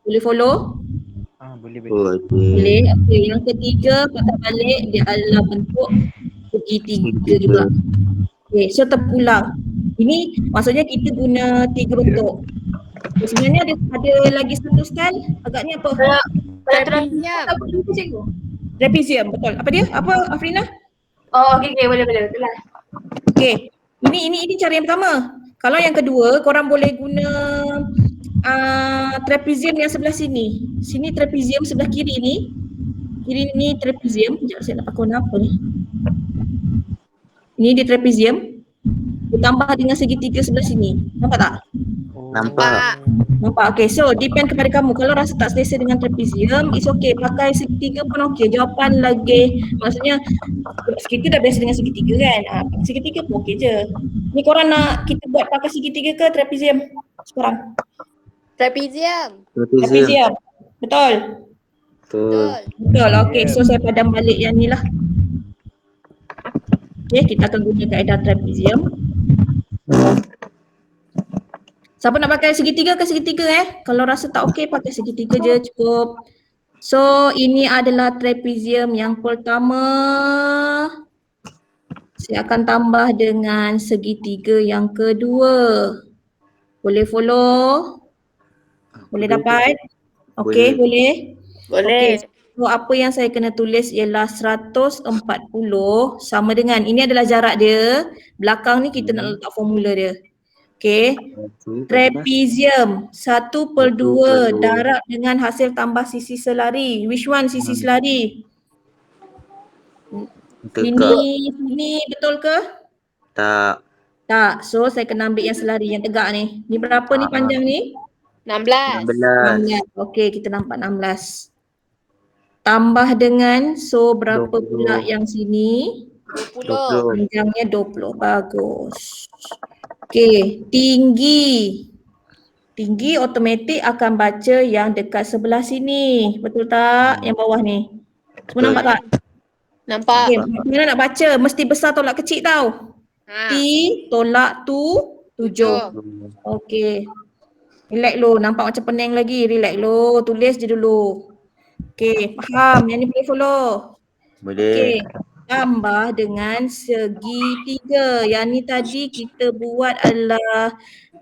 Boleh follow? Boleh. Boleh. Okey, yang ketiga patah balik dia adalah bentuk segitiga juga. Okey, so terpulang. Ini maksudnya kita guna 3 bentuk. Sebenarnya ada lagi satu style agaknya apa? Trapezium. Trapezium, betul. Apa dia? Apa Afrina? Oh, okey, boleh, betul lah. Okey. Ini cara yang pertama. Kalau yang kedua, korang boleh guna trapezium yang sebelah sini. Sini trapezium sebelah kiri ni. Kiri ni trapezium. Sekejap saya nak pakai warna apa ni. Ini dia trapezium. Ditambah dengan segitiga sebelah sini. Nampak tak? Nampak. Okay, so depend kepada kamu. Kalau rasa tak selesa dengan trapezium, it's okay. Pakai segitiga pun okay. Jawapan lagi, maksudnya kita dah biasa dengan segitiga kan. Segitiga pun okay je. Ni korang nak kita buat pakai segitiga ke trapezium? Sekarang. Trapezium. Betul? Betul, okay. So saya padam balik yang ni lah. Okay, kita akan guna kaedah trapezium. Siapa nak pakai segitiga ke segitiga Kalau rasa tak okey pakai segitiga je cukup. So ini adalah trapezium yang pertama. Saya akan tambah dengan segitiga yang kedua. Boleh follow? Boleh dapat? Okey, boleh? Boleh. Okay. So apa yang saya kena tulis ialah 140 sama dengan, ini adalah jarak dia. Belakang ni kita nak letak formula dia. Okay, trapezium 1/2 darab dengan hasil tambah sisi selari. Which one sisi selari? Sini betul ke? Tak. So saya kena ambil yang selari yang tegak ni. Ni berapa ni panjang ni? 16. Okay, kita nampak 16. Tambah dengan, so berapa 20. pula yang sini? 20. Panjangnya 20. Bagus. Okay, tinggi automatik akan baca yang dekat sebelah sini. Betul tak? Yang bawah ni. Semua nampak tak? Nampak. Okay, macam nak baca? Mesti besar tolak kecil tau. T tolak 7. Okay. Relax lo, nampak macam pening lagi. Relax lo, tulis je dulu. Okay, faham? Yang ni boleh follow? Boleh. Okay. Tambah dengan segitiga. Yang ni tadi kita buat adalah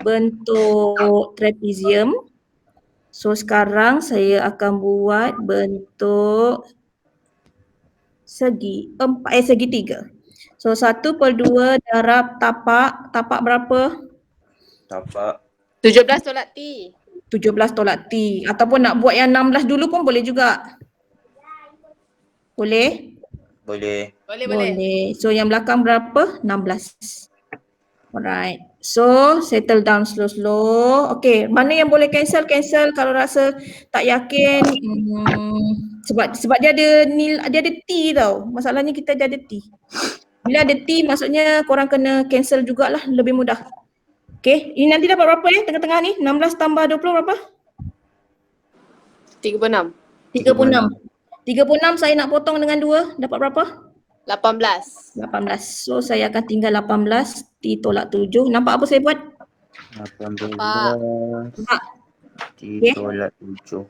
bentuk trapezium. So sekarang saya akan buat bentuk segitiga. So 1/2 darab tapak. Tapak berapa? Tapak. 17 tolak T. 17 tolak T. Ataupun nak buat yang 16 dulu pun boleh juga. Boleh? Boleh. Boleh. So yang belakang berapa? 16. Alright. So settle down slow-slow. Okay, mana yang boleh cancel kalau rasa tak yakin. Sebab dia ada T tau. Masalahnya kita ada T. Bila ada T maksudnya korang kena cancel jugalah, lebih mudah. Okay, ini nanti dapat berapa tengah-tengah ni? 16 tambah 20 berapa? 36. 36. 36 saya nak potong dengan 2, dapat berapa? 18. 18. So saya akan tinggal 18 T tolak 7. Nampak apa saya buat? 18 Nampak? T tolak 7.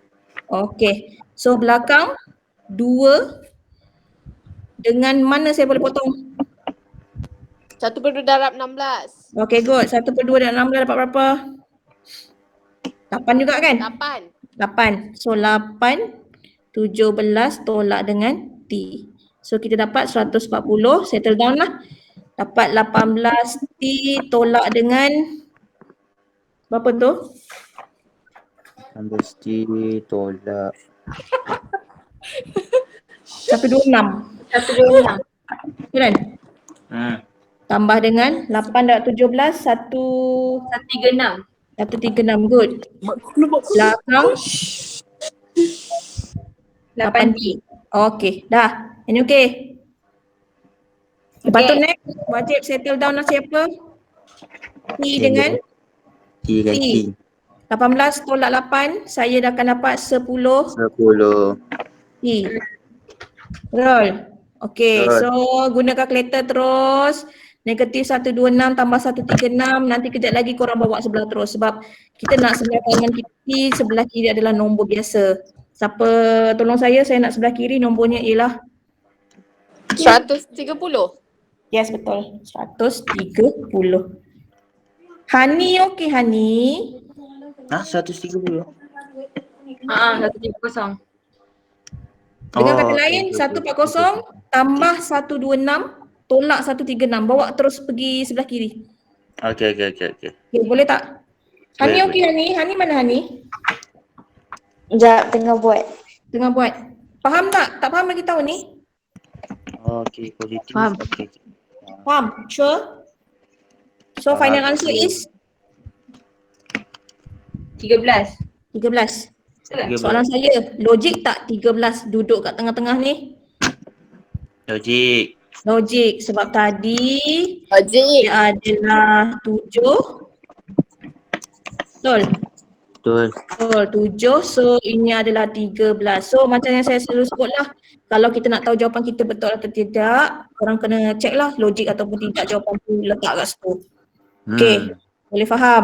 Okay. So belakang 2 dengan mana saya boleh potong? 1/2 darab 16. Okay, good. 1/2 dan 16 dapat berapa? 8 juga kan? 8. So 8, 17 tolak dengan T. So kita dapat 140, settle down lah. Dapat 18 T tolak dengan berapa tu? 18 T tolak 126. 126. Kan? Tambah dengan 8 darab 17, 136. 136, good. Belakang 8 T. Okay, dah. Ini okay. Lepas tu next, wajib settle down lah siapa? T dengan T dengan T. 18 tolak 8, saya dah akan dapat 10 T. Roll. Okay, Roll. so guna kalkulator terus. Negatif 126 tambah 136, nanti kejap lagi korang bawa sebelah terus sebab kita nak sebelah kanan kiri, sebelah kiri adalah nombor biasa. Siapa tolong saya nak sebelah kiri nombornya ialah 130. yes, betul. 130. Hani okey Hani? 130. 130. Dengan kata Oh, lain okey, 140 tambah 126 tolak 136. Bawa terus pergi sebelah kiri. Okey. Okay, boleh tak? Hani Boleh, okey Hani? Hani mana Hani? Sekejap, tengah buat. Tengah buat. Faham tak? Tak faham bagi tahu ni. Okey, positif. Faham. Okey. Faham? Sure? So final answer is 13. 13. 13. Soalan saya, logik tak 13 duduk kat tengah-tengah ni? Logik. Logik sebab tadi Wajib. dia adalah 7. Betul? Betul. Betul, 7. So ini adalah 13. So macam yang saya selalu sebutlah, kalau kita nak tahu jawapan kita betul atau tidak, korang kena check lah logik ataupun tidak jawapan tu letak kat situ. Okay, boleh faham?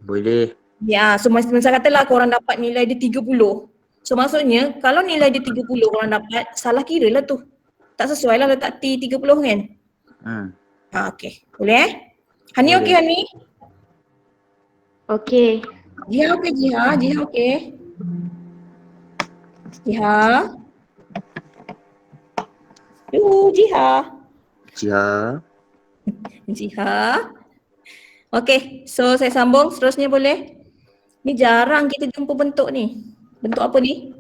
Boleh. Ya, so macam saya katalah korang dapat nilai dia 30. So maksudnya kalau nilai dia 30 korang dapat, salah kira lah tu. Tak sesuai lah letak T 30 kan? Okay, boleh Hani Boleh. okey Hani? Okey. Jiha okey Jiha? Jiha okey? Jiha? Jiha? Jiha? Okay, so saya sambung seterusnya boleh? Ni jarang kita jumpa bentuk ni. Bentuk apa ni?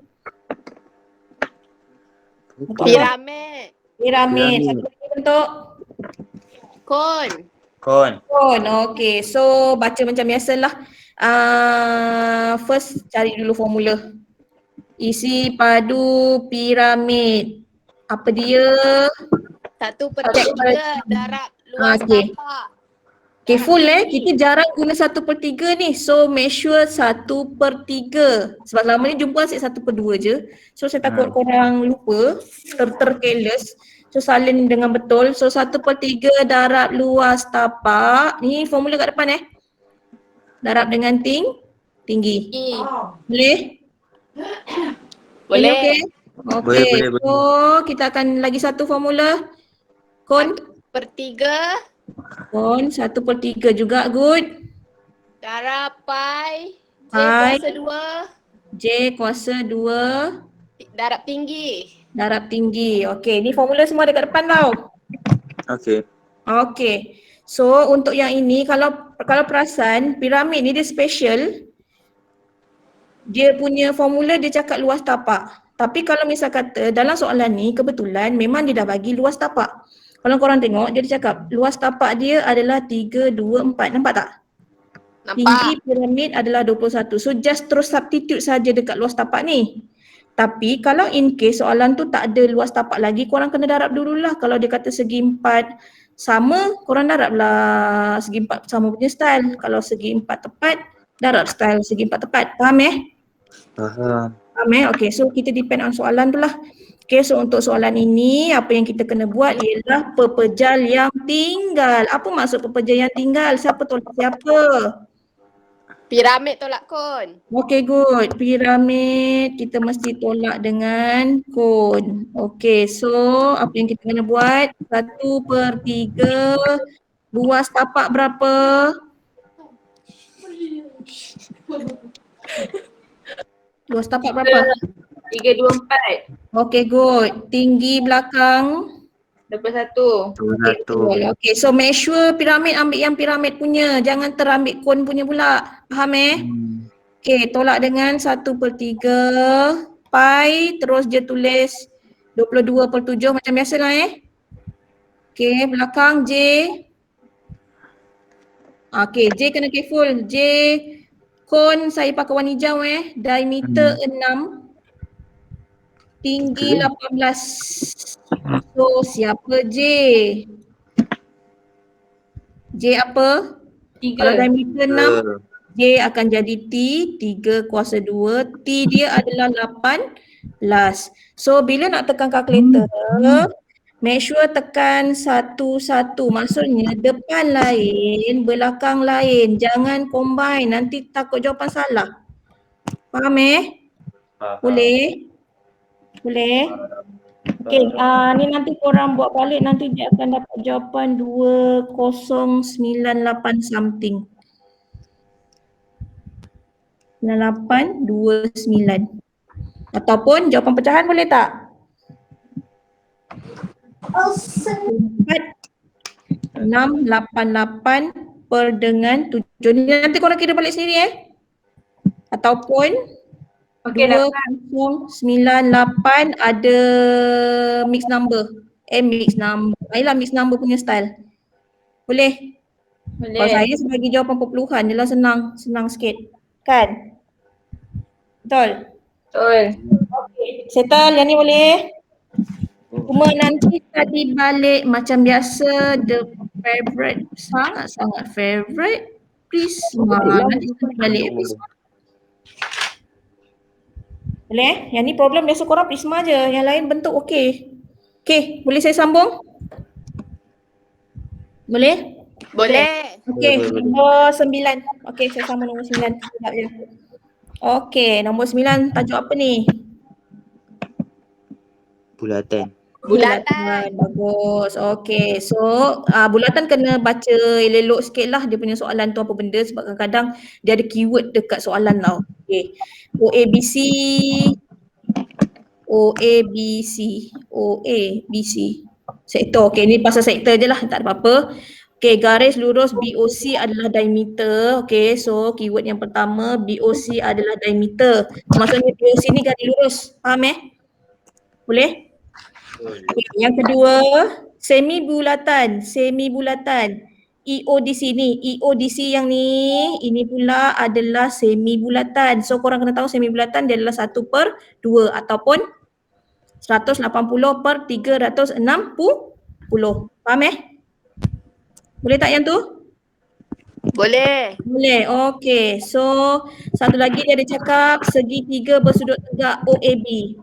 Bentuk apa? Piramid. Piramid. Satu lagi bentuk? Kon. Kon. Okay, so baca macam biasalah. First cari dulu formula. Isi padu piramid. Apa dia? 1/3 darab luas Okey. tapak. Okay, full kita jarang guna 1/3 ni. So make sure 1/3. Sebab selama ni jumpa asyik 1/2 je. So saya takut korang lupa, tercareless. So salin dengan betul. So 1/3 darab luas tapak. Ni formula kat depan Darab dengan tinggi. Boleh? Boleh. Okay. Boleh. So kita akan lagi satu formula. Kon 1/3 Kon 1/3 juga, good. darab pi J Pi. kuasa 2 J kuasa 2 darab tinggi. darab tinggi. Okey, ni formula semua dekat depan tau. Okey. Okey. So untuk yang ini kalau perasan piramid ni dia special. Dia punya formula dia cakap luas tapak. Tapi kalau misal kata dalam soalan ni kebetulan memang dia dah bagi luas tapak. Kalau korang tengok dia cakap luas tapak dia adalah 3, 2, 4. Nampak tak? Tinggi Nampak? piramid adalah 21. So just terus substitute saja dekat luas tapak ni. Tapi kalau in case soalan tu tak ada luas tapak lagi, korang kena darab dululah. Kalau dia kata segi 4 sama, korang darablah segi 4 sama punya style. Kalau segi 4 tepat, darab style segi 4 tepat. Faham Faham. Faham Okay, so kita depend on soalan tu lah. Okay, so untuk soalan ini apa yang kita kena buat ialah pepejal yang tinggal. Apa maksud pepejal yang tinggal? Siapa tolak siapa? Piramid tolak kon. Okay, good. Piramid kita mesti tolak dengan kon. Okay, so apa yang kita kena buat? 1/3 luas tapak berapa? Luas tapak berapa? 3, 2, 4. Okay, good. Tinggi belakang? 21. Betul. Okay, so make sure piramid ambil yang piramid punya. Jangan terambil kon punya pula. Faham Okay, tolak dengan 1/3 pi. Terus dia tulis 22/7 macam biasa lah Okay, belakang J. Okay, J kena careful. J, kon saya pakai warna hijau diameter 6. Tinggi 18. So siapa J? J apa? 3. Kalau diameter 6, J akan jadi T, 3/2. T dia adalah 18. So bila nak tekan kalkulator, make sure tekan 1, 1. Maksudnya depan lain, belakang lain. Jangan combine, nanti takut jawapan salah. Faham Boleh? Boleh? Okay, ni nanti korang buat balik, nanti dia akan dapat jawapan 2098 something. 9829. Ataupun jawapan pecahan boleh tak? 4688 per dengan 7. Ni nanti korang kira balik sendiri Ataupun Okey, 2098 ada mix number. Mix number. Ayolah mix number punya style. Boleh? Kalau boleh. saya sebagai jawapan perpuluhan dia lah senang sikit. Kan? Betul? Betul. Okay. Settle yang ni boleh? Cuma nanti tadi balik macam biasa the favorite, sangat-sangat favorite Prisma. Nanti tadi balik Prisma. Boleh? Yang ni problem biasa korang Prisma je. Yang lain bentuk okey. Okey, boleh saya sambung? Boleh? Boleh. Okey, nombor 9. Okey, saya sambung nombor 9. Sekejap je. Okey, nombor 9 tajuk apa ni? Bulatan. Bulatan. Bagus. Okey, so bulatan kena baca elok sikit lah dia punya soalan tu apa benda sebab kadang-kadang dia ada keyword dekat soalan tau. Okey. OABC. Sektor. Okey, ni pasal sektor je lah, tak ada apa-apa. Okey, garis lurus BOC adalah diameter. Okey, so keyword yang pertama BOC adalah diameter. Maksudnya BOC ni garis lurus. Faham Boleh? Okay, yang kedua, semi bulatan. EODC ni, EODC yang ni, ini pula adalah semi bulatan. So korang kena tahu semi bulatan dia adalah 1/2 ataupun 180/360. Faham Boleh tak yang tu? Boleh. Boleh, okey. So satu lagi dia ada cakap segitiga bersudut tegak OAB.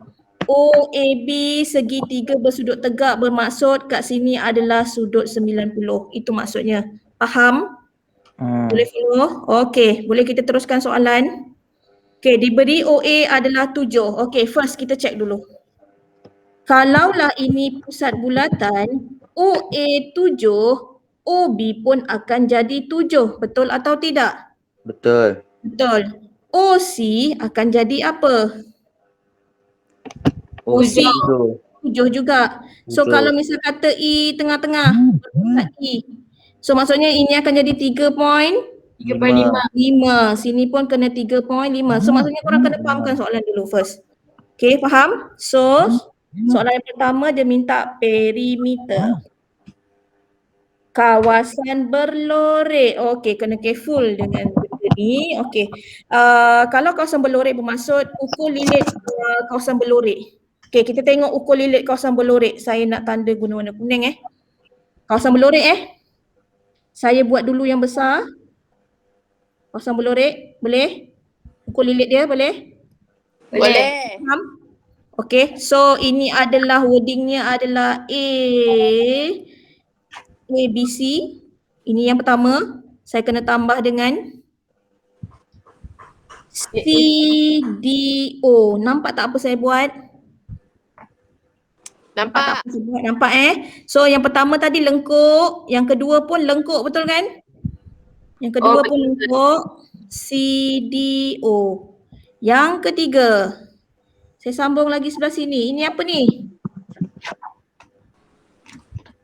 OAB segitiga bersudut tegak bermaksud kat sini adalah sudut 90. Itu maksudnya. Faham? Boleh follow? Okey, boleh kita teruskan soalan? Okey, diberi OA adalah 7. Okey, first kita check dulu. Kalaulah ini pusat bulatan, OA 7, OB pun akan jadi 7. Betul atau tidak? Betul. Betul. OC akan jadi apa? OC 7 7 juga. So 7. kalau misal kata E tengah-tengah, berpusat E. So maksudnya ini akan jadi 3.5. 3.5. Sini pun kena 3.5. So maksudnya korang kena fahamkan soalan dulu first. Okay, faham? So soalan yang pertama dia minta perimeter. Kawasan berlorek. Okey, kena careful dengan benda ni. Okey. Kalau kawasan berlorek bermaksud ukur lilit kawasan berlorek. Okey, kita tengok ukur lilit kawasan berlorek. Saya nak tanda guna warna kuning Kawasan berlorek Saya buat dulu yang besar. Kawasan berlorek, boleh? Ukur lilit dia boleh? Boleh. Faham? Okey, so ini adalah wordingnya adalah ABC. Ini yang pertama. Saya kena tambah dengan CDO. Nampak tak apa saya buat? Nampak? Nampak So yang pertama tadi lengkuk, yang kedua pun lengkuk, betul kan? Yang kedua pun lengkuk. CDO. Yang ketiga, saya sambung lagi sebelah sini. Ini apa ni?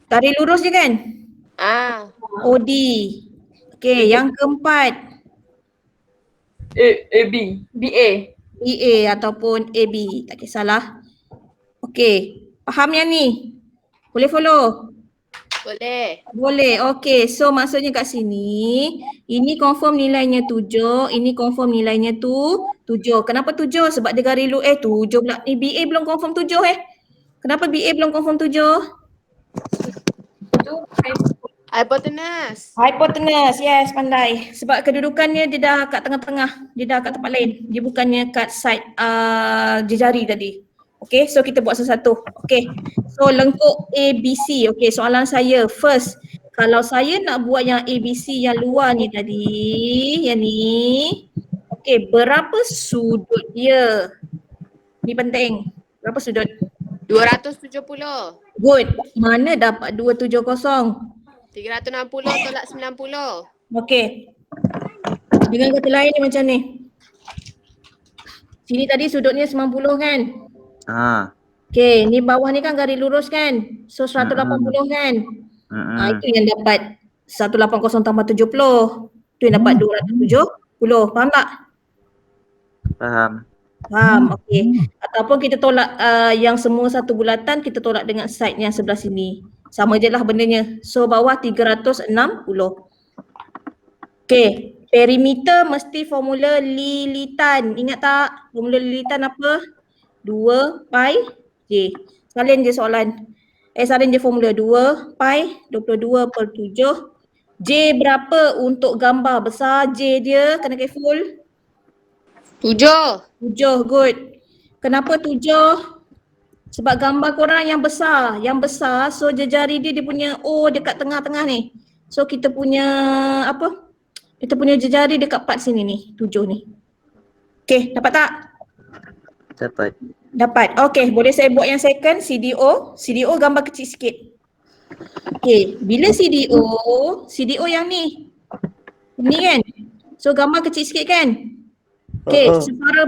Garis lurus je kan? OD. Okey, yang keempat. BA. BA ataupun AB. Tak kisahlah. Okey, faham yang ni? Boleh follow? Boleh. Boleh. Okey, so maksudnya kat sini, ini confirm nilainya 7, ini confirm nilainya 7. Kenapa 7? Sebab dia garis lurus 7 pula. Ni BA belum confirm 7 Kenapa BA belum confirm 7? Hypotenuse. Hypotenuse, yes, pandai. Sebab kedudukannya dia dah kat tengah-tengah, dia dah kat tempat lain. Dia bukannya kat side jari tadi. Okay, so kita buat satu-satu. Okay, so lengkuk ABC. Okay, soalan saya first. Kalau saya nak buat yang ABC yang luar ni tadi, yang ni. Okay, berapa sudut dia? Ni penting. Berapa sudut? 270. Good. Mana dapat 270? 360 tolak 90. Okey. Dengan kata lain ni macam ni. Sini tadi sudutnya 90 kan? Okey, ni bawah ni kan garis lurus kan? So 180 kan? Itu yang dapat 180 tambah 70. Itu yang dapat 270. Faham tak? Faham. Faham, okey. Ataupun kita tolak yang semua satu bulatan, kita tolak dengan side yang sebelah sini. Sama je lah bendanya. So bawah 360. Okey, perimeter mesti formula lilitan. Ingat tak? Formula lilitan apa? 2 pi J. Salin je soalan. Salin je formula 2 pi 22/7. J berapa untuk gambar besar? J dia kena careful. 7. 7, good. Kenapa 7? Sebab gambar korang yang besar. Yang besar, so jari dia punya O dekat tengah-tengah ni. So kita punya apa? Kita punya jari dekat part sini ni, 7 ni. Okay, dapat tak? Dapat. Dapat. Okay, boleh saya buat yang second, CDO. CDO gambar kecil sikit. Okay, bila CDO yang ni. Ni kan? So gambar kecil sikit kan? Okay, separuh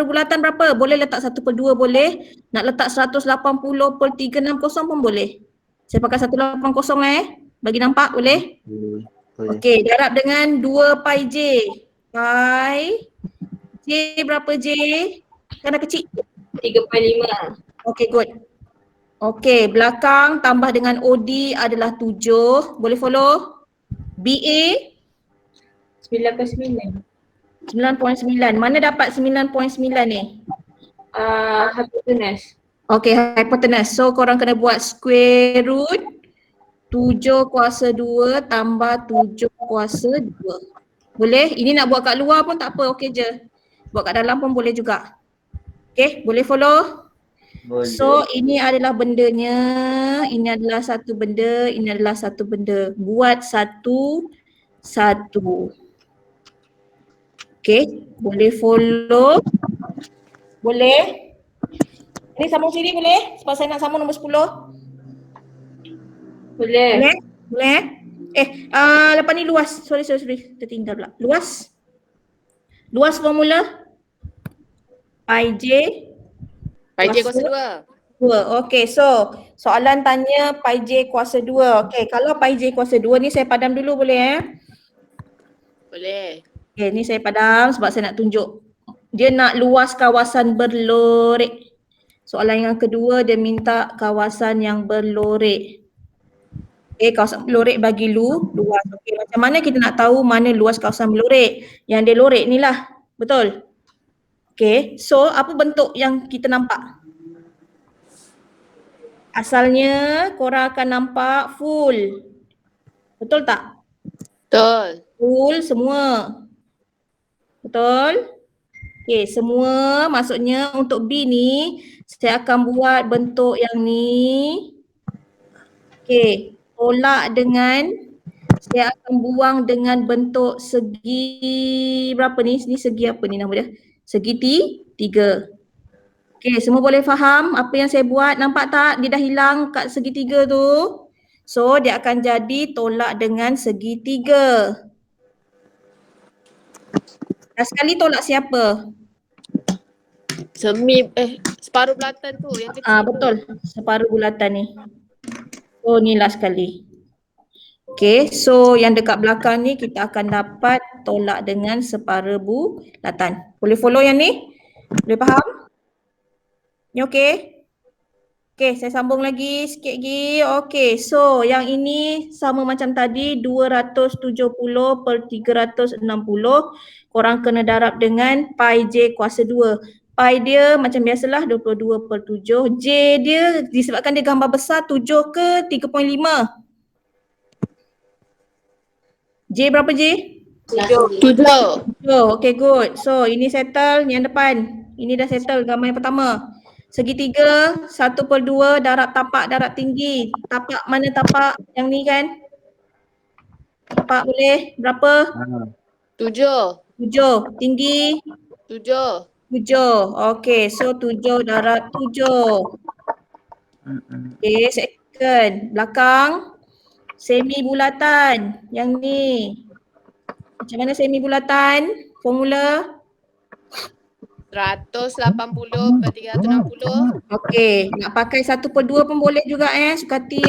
bulatan berapa? Boleh letak 1/2 boleh. Nak letak 180/360 pun boleh. Saya pakai 180 lah Bagi nampak boleh? Boleh. Okay, darab dengan 2 pi J. Pi J berapa J? Kan dah kecil. 3.5. Okay, good. Okay, belakang tambah dengan OD adalah 7. Boleh follow? BA 9.9. 9.9. Mana dapat 9.9 ni? Hypotenuse. Okay, hypotenuse. So korang kena buat square root 7 kuasa 2 tambah 7 kuasa 2. Boleh? Ini nak buat kat luar pun tak apa, okey je. Buat kat dalam pun boleh juga. Okay, boleh follow? Boleh. So ini adalah bendanya, ini adalah satu benda, ini adalah satu benda. Buat satu-satu. Okay, boleh follow? Boleh? Ini sambung sini boleh? Sebab saya nak sambung nombor 10. Boleh. Boleh? Boleh? Lepas ni luas. Sorry. Tertinggal pula. Luas? Luas formula? Pi J. Pi J kuasa 2. 2. Okey, so soalan tanya pi j kuasa 2. Okey, kalau pi j kuasa 2 ni saya padam dulu boleh Boleh. Okey, ni saya padam sebab saya nak tunjuk. Dia nak luas kawasan berlorek. Soalan yang kedua dia minta kawasan yang berlorek. Okey, kawasan berlorek bagi luas. Okey, macam mana kita nak tahu mana luas kawasan berlorek? Yang dia lorek ni lah. Betul? Okey, so apa bentuk yang kita nampak? Asalnya korang akan nampak full. Betul tak? Betul. Full semua. Betul? Okey, semua maksudnya untuk B ni saya akan buat bentuk yang ni. Okey, tolak dengan saya akan buang dengan bentuk segi berapa ni? Ni segi apa ni nama dia? Segi 3. Okey, semua boleh faham apa yang saya buat? Nampak tak? Dia dah hilang kat segitiga tu. So, dia akan jadi tolak dengan segitiga. Dah sekali tolak siapa? Separuh bulatan tu yang kecil tu. Betul. Separuh bulatan ni. So, ni last sekali. Okey, so yang dekat belakang ni kita akan dapat tolak dengan separuh bulatan. Boleh follow yang ni? Boleh faham? Ni okey? Okey, saya sambung lagi sikit lagi. Okey, so yang ini sama macam tadi 270 per 360. Korang kena darab dengan pi j kuasa 2. Pi dia macam biasalah 22 per 7. J dia disebabkan dia gambar besar 7 ke 3.5? J berapa J? 7. Okay, good. So ini settle yang depan. Ini dah settle gambar yang pertama. Segitiga 1/2 darab tapak darab tinggi. Tapak mana tapak? Yang ni kan? Tapak boleh berapa? 7. 7. Tinggi? 7. 7. Okay, so 7 darab 7. Okay, second. Belakang semi bulatan. Yang ni. Macam mana semi bulatan? Formula? 180 per 360. Okey, nak pakai 1/2 pun boleh juga sukati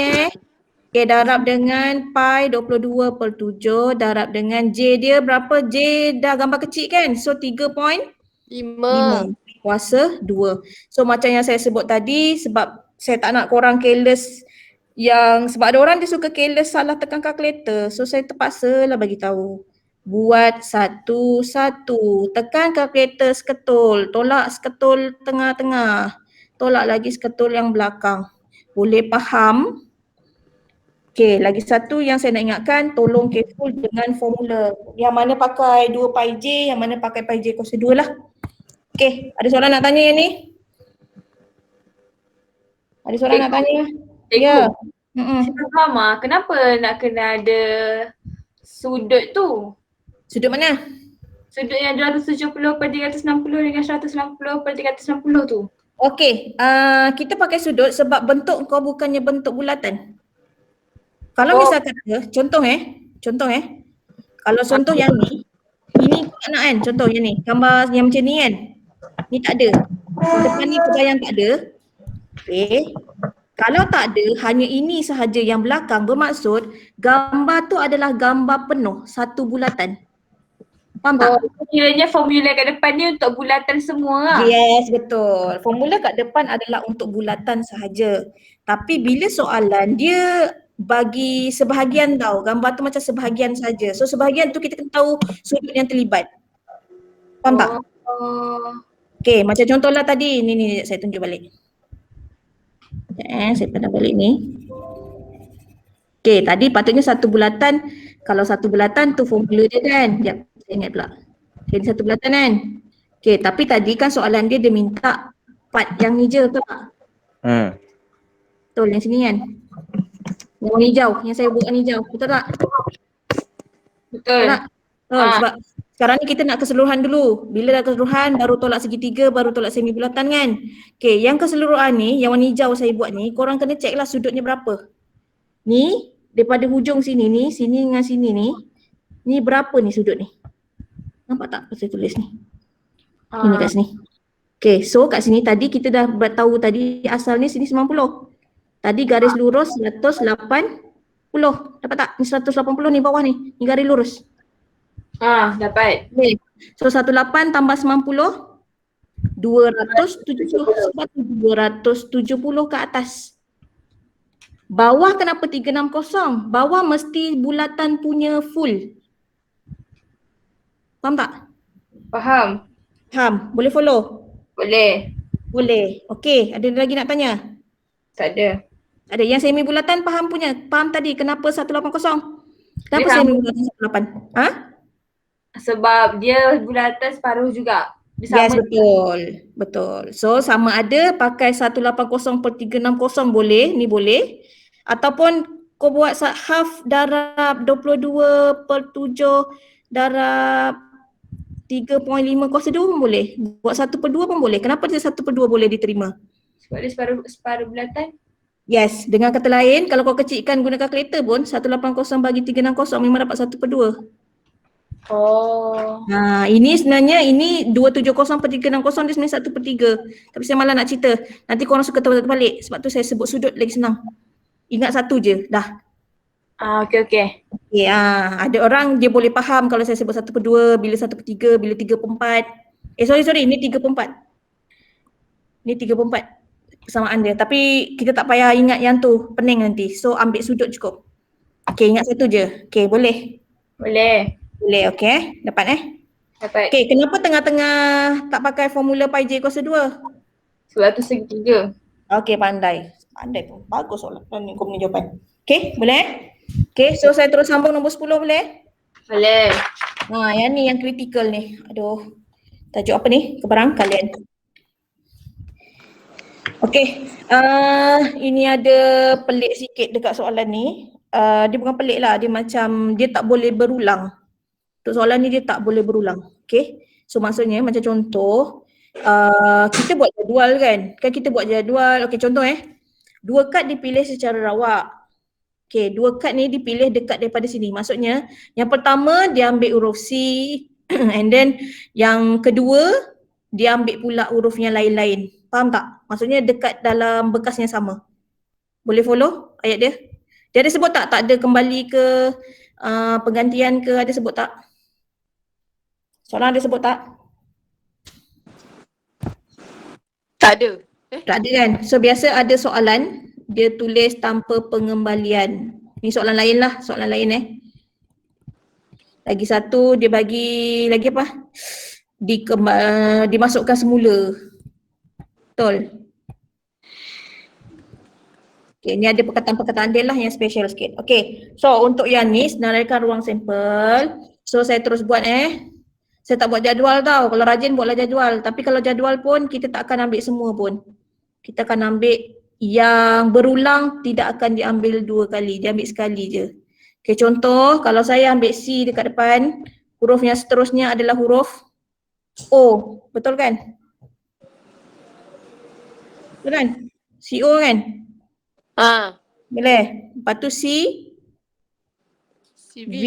Okey, darab dengan pi 22 per 7 darab dengan J dia berapa? J dah gambar kecil kan? So 3.5 kuasa 2. So macam yang saya sebut tadi, sebab saya tak nak korang careless sebab ada orang dia suka careless salah tekan kalkulator. So saya terpaksa lah bagi tahu. Buat satu-satu. Tekan kalkulator seketul. Tolak seketul tengah-tengah. Tolak lagi seketul yang belakang. Boleh faham? Okey, lagi satu yang saya nak ingatkan, tolong careful dengan formula. Yang mana pakai 2 pi j, yang mana pakai pi j kuasa 2 lah. Okey, ada soalan nak tanya yang ni? Ada soalan nak tanya? Ya. Saya faham kenapa nak kena ada sudut tu? Sudut mana? Sudut yang 270 per 360 dengan 190 per 360 tu. Okey, kita pakai sudut sebab bentuk kau bukannya bentuk bulatan. Kalau misal kata, contoh kalau contoh yang ni, ini kau nak kan contoh yang ni, gambar yang macam ni kan, ni tak ada. Depan ni pegang tak ada. Okey, kalau tak ada, hanya ini sahaja yang belakang bermaksud gambar tu adalah gambar penuh satu bulatan. Faham tak? Kiranya formula kat depan ni untuk bulatan semua lah. Yes, betul. Formula kat depan adalah untuk bulatan sahaja. Tapi bila soalan dia bagi sebahagian tau, gambar tu macam sebahagian saja. So sebahagian tu kita kena tahu sudut yang terlibat. Faham tak? Okay, macam contohlah tadi, ni saya tunjuk balik. Saya pandang balik ni. Okay, tadi patutnya satu bulatan. Kalau satu bulatan tu formula dia kan. Sekejap, saya ingat pula. Okay, ni satu bulatan kan. Okay, tapi tadi kan soalan dia minta part yang ni je, betul tak? Betul, yang sini kan. Yang warna hijau, yang saya buat warna hijau, betul tak? Betul. Tak? Sebab sekarang ni kita nak keseluruhan dulu. Bila dah keseluruhan, baru tolak segitiga, baru tolak semi bulatan kan. Okay, yang keseluruhan ni, yang warna hijau saya buat ni, korang kena check lah sudutnya berapa. Ni, daripada hujung sini ni, sini dengan sini ni berapa ni sudut ni? Nampak tak apa saya tulis ni? Ini kat sini. Okay, so kat sini tadi kita dah tahu tadi asalnya sini 90. Tadi garis lurus 180. Dapat tak? Ni 180 ni bawah ni. Ni garis lurus. Dapat. Okay. So 18 tambah 90. 270. Sebab tu 270 ke atas. Bawah kenapa 360? Bawah mesti bulatan punya full. Faham tak? Faham? Faham? Boleh follow? Boleh. Boleh. Okey, ada lagi nak tanya? Tak ada. Ada yang semi bulatan faham punya? Faham tadi kenapa 180? Kenapa Dia semi bulatan 180? Ha? Sebab dia bulatan separuh juga. Dia Yes, sama. betul. Betul. So sama ada pakai 180/360 boleh, ni boleh. Ataupun kau buat half darab 22/7 darab 3.5 kuasa 2 pun boleh. Buat 1/2 pun boleh. Kenapa dia 1/2 boleh diterima? Sebab dia separuh bulatan. Yes, dengan kata lain kalau kau kecilkan gunakan kalkulator pun 180 bagi 360 memang dapat 1/2. Oh. Ini sebenarnya ini 270/360 dia sebenarnya 1/3. Tapi saya malah nak cerita. Nanti korang suka terbalik. Sebab tu saya sebut sudut lagi senang. Ingat satu je, dah. Okey. Okay, ada orang dia boleh faham kalau saya sebut 1/2, bila 1/3, bila 3/4. Sorry, ni 3/4. Ni 3/4 persamaan dia. Tapi kita tak payah ingat yang tu, pening nanti. So ambil sudut cukup. Okay, ingat satu je. Okay, boleh? Boleh. Boleh, okay. Dapat Dapat. Okay, kenapa tengah-tengah tak pakai formula pi j kuasa 2? Sebab tu segitiga. Okay, pandai. Pandai pun. Bagus soalan ni kau punya jawapan. Okay, boleh? Okay, so saya terus sambung nombor 10 boleh? Boleh. Yang ni yang kritikal ni. Aduh. Tajuk apa ni? Keberangkalian. Okay. Ini ada pelik sikit dekat soalan ni. Dia bukan pelik lah. Dia macam, dia tak boleh berulang. Untuk soalan ni dia tak boleh berulang. Okay. So maksudnya macam contoh, kita buat jadual kan. Kan kita buat jadual. Okay, contoh 2 kad dipilih secara rawak. Okay, 2 kad ni dipilih dekat daripada sini. Maksudnya yang pertama dia ambil huruf C and then yang kedua dia ambil pula huruf yang lain-lain. Faham tak? Maksudnya dekat dalam bekas yang sama. Boleh follow ayat dia? Dia ada sebut tak? Tak ada kembali ke penggantian ke, ada sebut tak? Soalan ada sebut tak? Tak ada. Tak ada kan? So biasa ada soalan dia tulis tanpa pengembalian. Ni soalan lain lah, soalan lain Lagi satu dia bagi lagi apa? Dimasukkan semula. Betul. Okay, ni ada perkataan-perkataan dia lah yang special sikit. Okay, so untuk yang ni senaraikan ruang sampel. So saya terus buat Saya tak buat jadual tau. Kalau rajin buatlah jadual. Tapi kalau jadual pun kita tak akan ambil semua pun. Kita akan ambil yang berulang, tidak akan diambil 2 kali. Dia ambil sekali je. Okay, contoh kalau saya ambil C dekat depan, huruf yang seterusnya adalah huruf O. Betul kan? Betul kan? CO kan? Boleh. Lepas tu C, CV. V.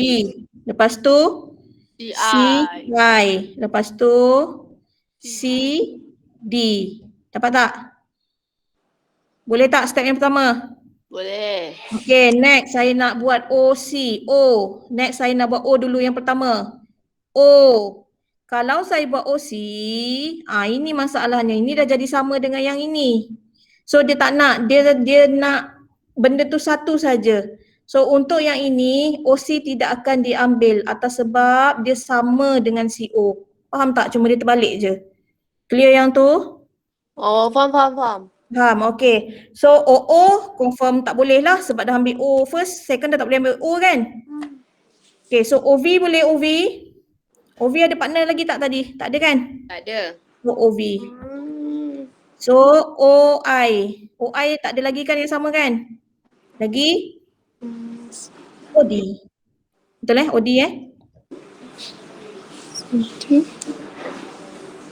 Lepas tu CI. C, Y. Lepas tu C, D. Dapat tak? Boleh tak step yang pertama? Boleh. Okay, next saya nak buat OC. O. Next saya nak buat O dulu yang pertama. O. Kalau saya buat OC, ini masalahnya. Ini dah jadi sama dengan yang ini. So dia tak nak, dia nak benda tu satu saja. So untuk yang ini, OC tidak akan diambil atas sebab dia sama dengan CO. Faham tak? Cuma dia terbalik je. Clear yang tu? Oh, faham. Faham, okay. So OO confirm tak boleh lah sebab dah ambil O first, second dah tak boleh ambil O kan? Okay, so OV boleh OV. OV ada partner lagi tak tadi? Tak ada kan? Tak ada. So OV. So OI. OI tak ada lagi kan yang sama kan? Lagi? OD. Betul OD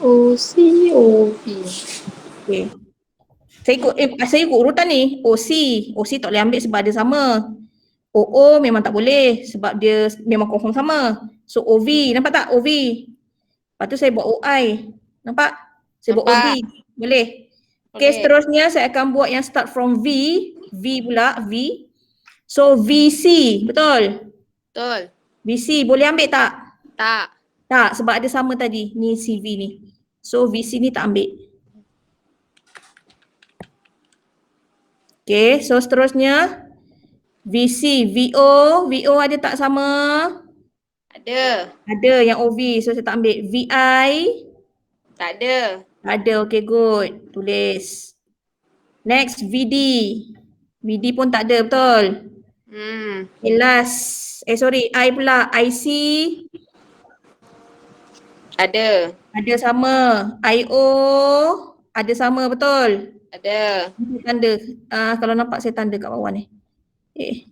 OCOV. Okay. Saya ikut urutan ni. OC tak boleh ambil sebab dia sama. OO memang tak boleh sebab dia memang confirm sama. So OV, nampak tak OV? Lepas tu saya buat OI. Nampak? Saya buat Nampak. OB. Boleh? Okay, Boleh. seterusnya saya akan buat yang start from V. V pula, V. So VC, betul? Betul. VC boleh ambil tak? Tak. Tak, sebab ada sama tadi. Ni CV ni. So VC ni tak ambil. Okay, so seterusnya VC, VO. VO ada tak sama? Ada. Ada yang OV, so saya tak ambil. VI. Tak ada. Ada, okay good. Tulis. Next, VD. VD pun tak ada, betul? Okay, last. I pula. IC. Ada. Ada sama. IO. Ada sama, betul? Ada. Saya tanda. Kalau nampak saya tanda kat bawah ni. Okay.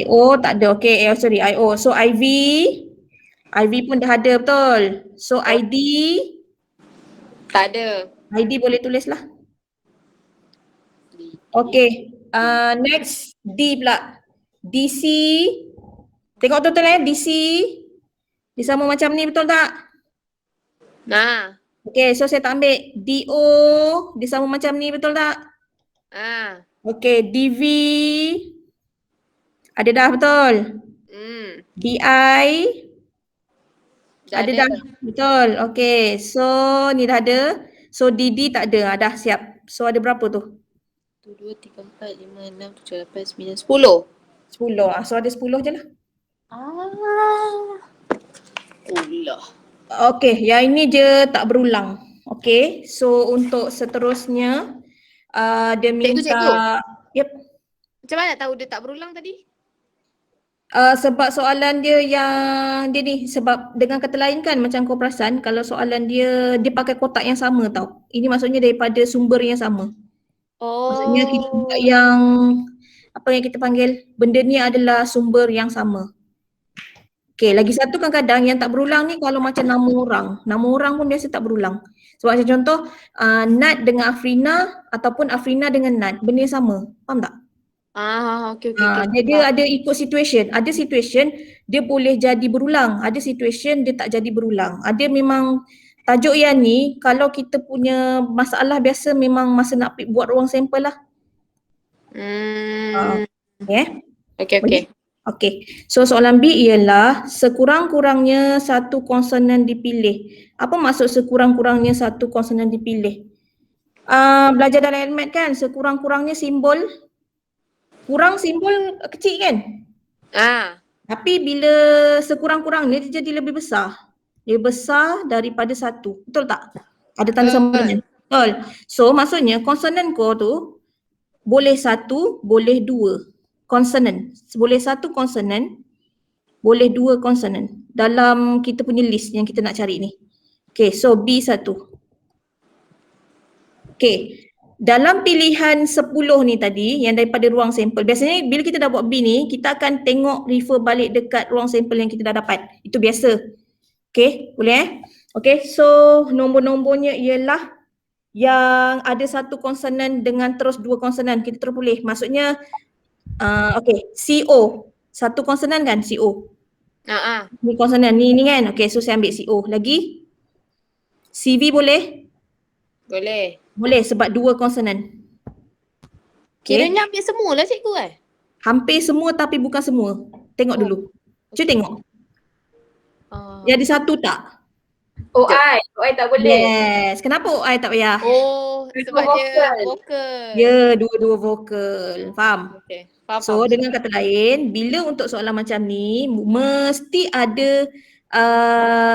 IO tak ada. Okay, IO. So IV. IV pun dah ada, betul? So ID. Tak ada. ID boleh tulis lah. Okay. Next, D pula. DC. Tengok total DC. Dia sama macam ni, betul tak? Nah. Okay, so saya tak ambil. DO. Dia sama macam ni, betul tak? Okay, DV. Ada dah, betul? DI. Ada dah, betul. Okay, so ni dah ada. So DD tak ada, dah siap. So ada berapa tu? 1, 2, 3, 4, 5, 6, 7, 8, 9, 10. 10. So ada 10 je lah. Allah. Okay, yang ini je tak berulang. Okay, so untuk seterusnya dia minta. Cikgu. Yep. Macam mana tahu dia tak berulang tadi? Sebab soalan dia yang dia ni, sebab dengan kata lain kan macam kau perasan kalau soalan dia pakai kotak yang sama tau. Ini maksudnya daripada sumber yang sama. Maksudnya kita buat yang apa yang kita panggil benda ni adalah sumber yang sama. Okay, lagi satu kadang-kadang yang tak berulang ni kalau macam nama orang pun biasa tak berulang. Sebab macam contoh Nat dengan Afrina ataupun Afrina dengan Nat, benda yang sama. Faham tak? Okay. Dia ada ikut situation. Ada situation dia boleh jadi berulang, ada situation dia tak jadi berulang. Ada memang tajuk yang ni kalau kita punya masalah biasa memang masa nak buat ruang sampel lah. Okay. Okay. So soalan B ialah sekurang-kurangnya satu konsonan dipilih. Apa maksud sekurang-kurangnya satu konsonan dipilih? Belajar dalam LMAT kan sekurang-kurangnya simbol. Kurang simbol kecil kan? Tapi bila sekurang-kurangnya dia jadi lebih besar. Lebih besar daripada satu. Betul tak? Ada tanda sambungan. Betul. So maksudnya konsonan kau tu boleh satu, boleh dua. Konsonan. Boleh satu konsonan, boleh dua konsonan. Dalam kita punya list yang kita nak cari ni. Okay, so B1. Okay. Dalam pilihan 10 ni tadi yang daripada ruang sampel, biasanya bila kita dah buat B ni, kita akan tengok refer balik dekat ruang sampel yang kita dah dapat. Itu biasa. Okay, boleh Okay, so nombor-nombornya ialah yang ada satu konsonan dengan terus dua konsonan. Kita terus boleh. Maksudnya, okay, CO. Satu konsonan kan CO. Ni konsonan ni kan. Okay, so saya ambil CO. Lagi? CV boleh? Boleh. Boleh sebab dua konsonan. Okay. Kiranya ambil semua lah cikgu Hampir semua tapi bukan semua. Tengok dulu. Cuba tengok. Dia ada satu tak? OI tak boleh. Yes. Kenapa OI tak payah? Sebab dia vokal. Ya, dua-dua vokal. Faham? Okay. Faham. So dengan kata lain, bila untuk soalan macam ni mesti ada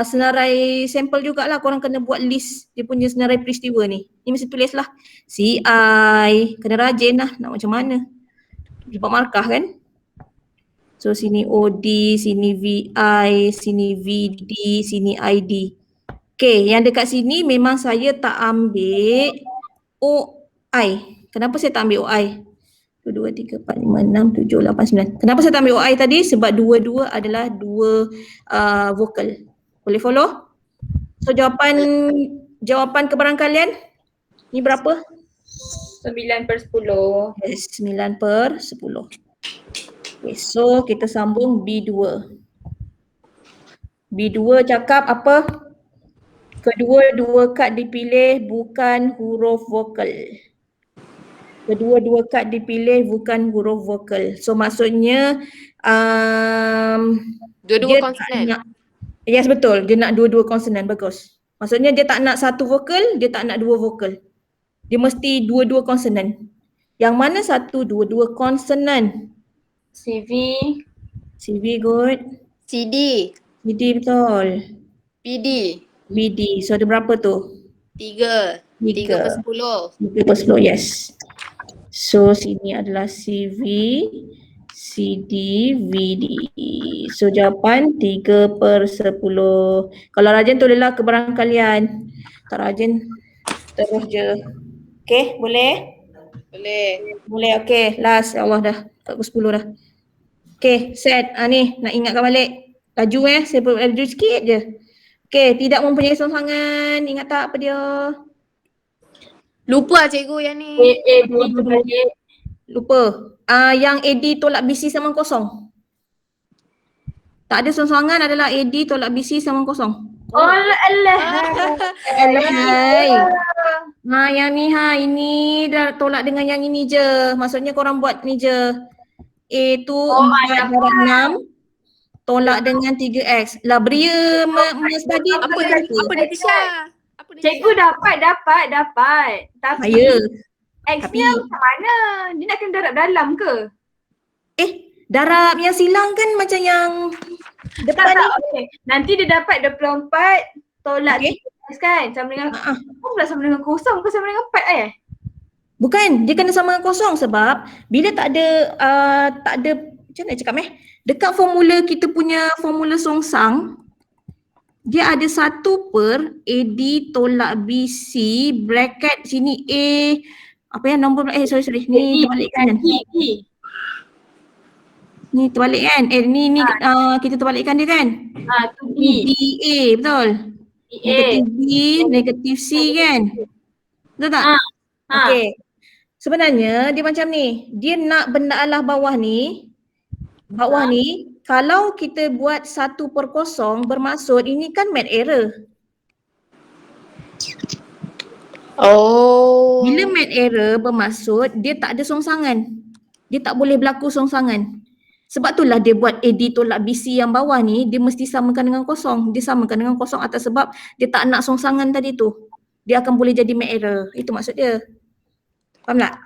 senarai sampel jugalah. Korang kena buat list dia punya senarai peristiwa ni. Ni mesti tulis lah CI, kena rajin lah nak macam mana. Sebab markah kan. So sini OD, sini VI, sini VD, sini ID. Okay, yang dekat sini memang saya tak ambil OI. Kenapa saya tak ambil OI? 1, 2, 3, 4, 5, 6, 7, 8, 9. Kenapa saya tak ambil OI tadi? Sebab dua-dua adalah dua vokal. Boleh follow? So jawapan kebarangkalian ni berapa? 9/10. Yes, 9/10. Okay, so kita sambung B2. B2 cakap apa? Kedua-dua kad dipilih bukan huruf vokal. Kedua-dua kad dipilih bukan huruf vokal. So maksudnya Dua-dua dia tak konsonan. nak, yes betul, dia nak dua-dua konsonan, bagus. Maksudnya dia tak nak satu vokal, dia tak nak dua vokal. Dia mesti dua-dua konsonan. Yang mana satu dua-dua konsonan? CV. CV good. CD. CD betul. PD. BD. So ada berapa tu? 3. 3/10. 3/10, yes. So sini adalah CV, CD, VD. So jawapan 3/10. Kalau rajin tulislah kebarangkalian. Tak rajin terus je. Okay, boleh? Boleh, okay. Last, ya Allah dah 4/10 dah. Okay, set. Ni nak ingatkan balik. Laju saya laju sikit je. Okay, tidak mempunyai songsangan. Ingat tak apa dia? Lupa cikgu yang ni. AD terbalik. Lupa. Yang AD tolak BC sama kosong. Tak ada songsangan adalah AD tolak BC sama kosong. Oh Allah. Alahai. Yang ni ini dah tolak dengan yang ini je. Maksudnya korang buat ni je. A tu 4 darab 6 tolak dengan 3x. Lah beria study Apa dia Tisha? Apa dia? Cikgu dapat. Tapi Ya. X-nya macam mana? Dia nak kena darab dalam ke? Darab yang silang kan macam yang depan ni. Okay. Nanti dia dapat 24 tolak Okay. 3x kan? Sama dengan pula sama dengan kosong ke sama dengan 4 Bukan, dia kena sama dengan kosong sebab bila tak ada macam mana nak cakap dekat formula kita punya formula songsang dia ada 1 per AD tolak BC bracket sini A apa yang nombor sorry ni terbalikkan. Ni terbalik kan? Ni kita terbalikkan dia kan? Tu B. BA betul? Negatif B, negatif C kan? Betul tak? Okay. Sebenarnya dia macam ni. Dia nak benda alah bawah ni. Kalau kita buat 1/0 bermaksud ini kan mat error. Oh. Bila mat error bermaksud dia tak ada songsangan. Dia tak boleh berlaku songsangan. Sebab itulah dia buat AD tolak BC yang bawah ni dia mesti samakan dengan kosong. Dia samakan dengan kosong atas sebab dia tak nak songsangan tadi tu. Dia akan boleh jadi mat error. Itu maksud dia. Faham tak?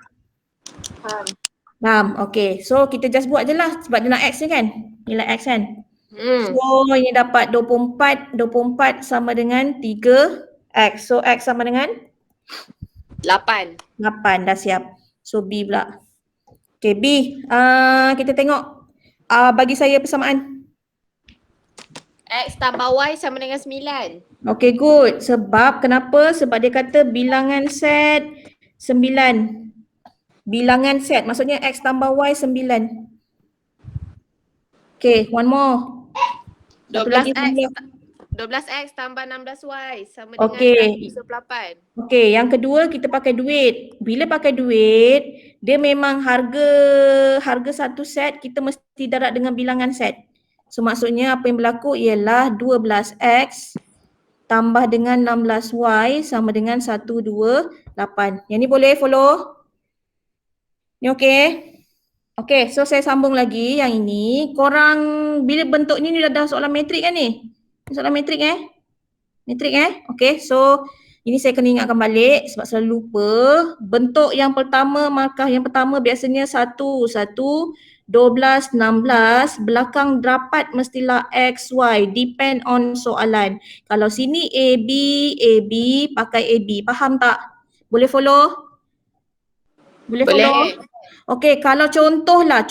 Faham. Okay. So kita just buat je lah sebab dia nak X ni kan? Nilai X kan? So ini dapat 24 sama dengan 3X. So X sama dengan? 8. 8 dah siap. So B pula. Okay B. Kita tengok. Bagi saya persamaan. X tambah Y sama dengan 9. Okay good. Sebab kenapa? Sebab dia kata bilangan set 9. Bilangan set maksudnya X tambah Y 9. Okay, one more. 12X tambah 16Y sama dengan 128. Okay, yang kedua kita pakai duit. Bila pakai duit, dia memang harga satu set kita mesti darab dengan bilangan set. So maksudnya apa yang berlaku ialah 12X tambah dengan 16Y sama dengan 128. Yang ni boleh follow? Ni okay? Okay, so saya sambung lagi yang ini. Korang bila bentuk ni dah soalan matrik kan ni? Soalan matrik Matrik Okay, so ini saya kena ingatkan balik sebab selalu lupa. Bentuk yang pertama, markah yang pertama biasanya 1, 12, 16. Belakang dapat mestilah X, Y. Depend on soalan. Kalau sini AB, pakai AB. Faham tak? Boleh follow? Boleh follow? Okay, kalau contohlah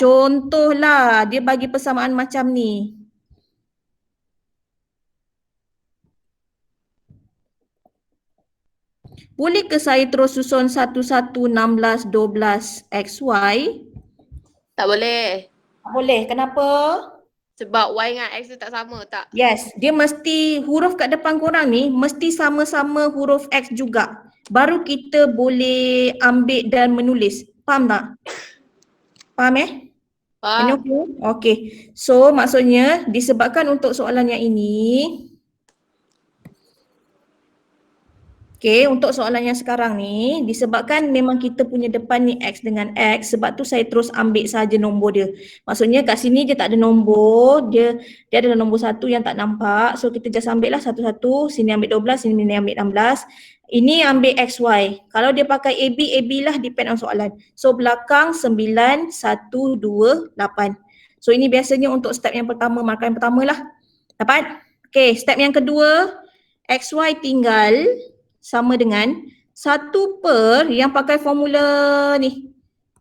dia bagi persamaan macam ni. Boleh ke saya terus susun 1, 1, 16, 12, XY? Tak boleh. Tak boleh, kenapa? Sebab Y dengan X tu tak sama tak? Yes, dia mesti huruf kat depan korang ni mesti sama-sama huruf X juga. Baru kita boleh ambil dan menulis. Faham tak? Faham Faham. Okay. So maksudnya disebabkan untuk soalan yang ini Okay, untuk soalan yang sekarang ni, disebabkan memang kita punya depan ni X dengan X, sebab tu saya terus ambil saja nombor dia. Maksudnya kat sini dia tak ada nombor, dia adalah nombor 1 yang tak nampak. So kita just ambil lah satu-satu, sini ambil 12, sini ambil 16. Ini ambil XY. Kalau dia pakai AB, AB lah depend on soalan. So belakang 9, 1, 2, 8. So ini biasanya untuk step yang pertama, markah yang pertama lah. Dapat? Okay, step yang kedua, XY tinggal sama dengan 1 per yang pakai formula ni.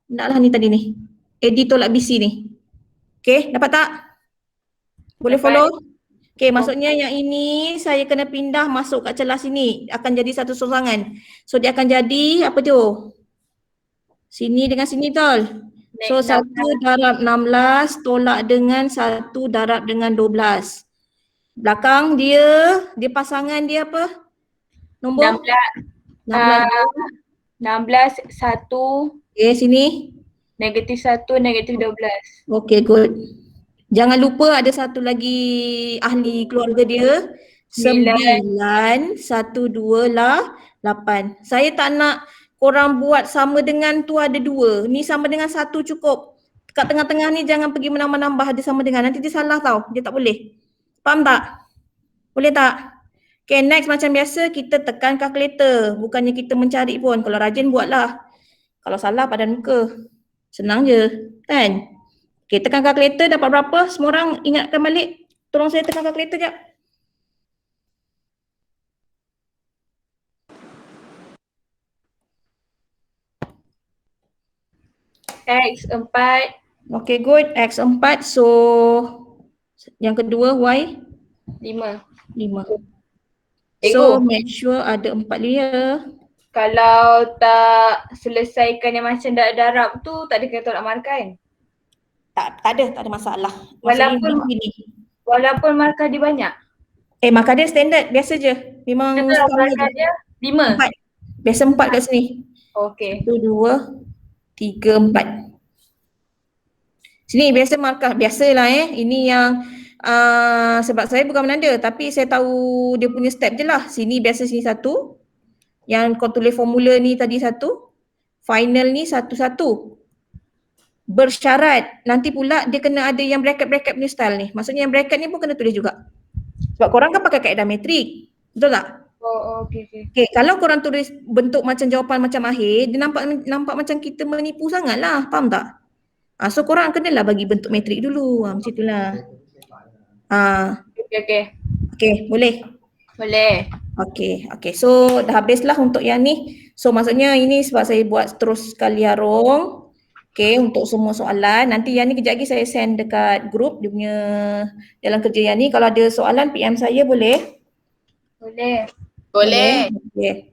Naklah ni tadi ni. AD tolak BC ni. Okay, dapat tak? Boleh Dapat. follow? Okay, maksudnya yang ini saya kena pindah masuk kat celah sini. Akan jadi satu sosangan. So dia akan jadi apa tu? Sini dengan sini tol. So 1 darab 16 tolak dengan 1 darab dengan 12. Belakang dia pasangan dia apa? Nombor? 16, 1, Okay, sini. -1, -12. Okay, good. Jangan lupa ada satu lagi ahli keluarga dia. 9, 1, 2 lah 8. Saya tak nak korang buat sama dengan tu ada 2. Ni sama dengan 1 cukup. Kat tengah-tengah ni jangan pergi menambah-nambah ada sama dengan. Nanti dia salah tau. Dia tak boleh. Faham tak? Boleh tak? Okay, next macam biasa kita tekan kalkulator. Bukannya kita mencari pun. Kalau rajin buatlah. Kalau salah padan muka. Senang je. Kan? Okay, tekan kalkulator dapat berapa? Semua orang ingatkan balik. Tolong saya tekan kalkulator sekejap. X 4, Okay, good. X 4. So, yang kedua Y 5. 5. Ego. So, make sure ada 4 layer. Kalau tak selesaikan yang macam darab tu, tak ada kena tolak markah kan? Tak ada masalah. Walaupun- Maksudnya gini. Walaupun markah dia banyak. Markah dia standard, biasa je. Memang Betul sama markah je. dia 5. 4. Biasa 4 kat sini. Okey. 1, 2, 3, 4. Sini biasa markah, biasalah Ini yang sebab saya bukan menanda tapi saya tahu dia punya step je lah. Sini biasa sini 1. Yang kau tulis formula ni tadi 1. Final ni 1-1. Bersyarat nanti pula dia kena ada yang bracket-bracket punya style ni. Maksudnya yang bracket ni pun kena tulis juga. Sebab korang kan pakai kaedah metrik. Betul tak? Oh, okey. Okay, kalau korang tulis bentuk macam jawapan macam akhir, dia nampak macam kita menipu sangat lah. Faham tak? So korang kenalah bagi bentuk metrik dulu. Macam itulah. Okey. Okay, boleh? Boleh. Okay. So dah habislah untuk yang ni. So maksudnya ini sebab saya buat terus sekali harung. Okay, untuk semua soalan. Nanti yang ni kejap lagi saya send dekat grup dia punya dalam kerja yang ni. Kalau ada soalan PM saya boleh? Boleh. Boleh. Okay.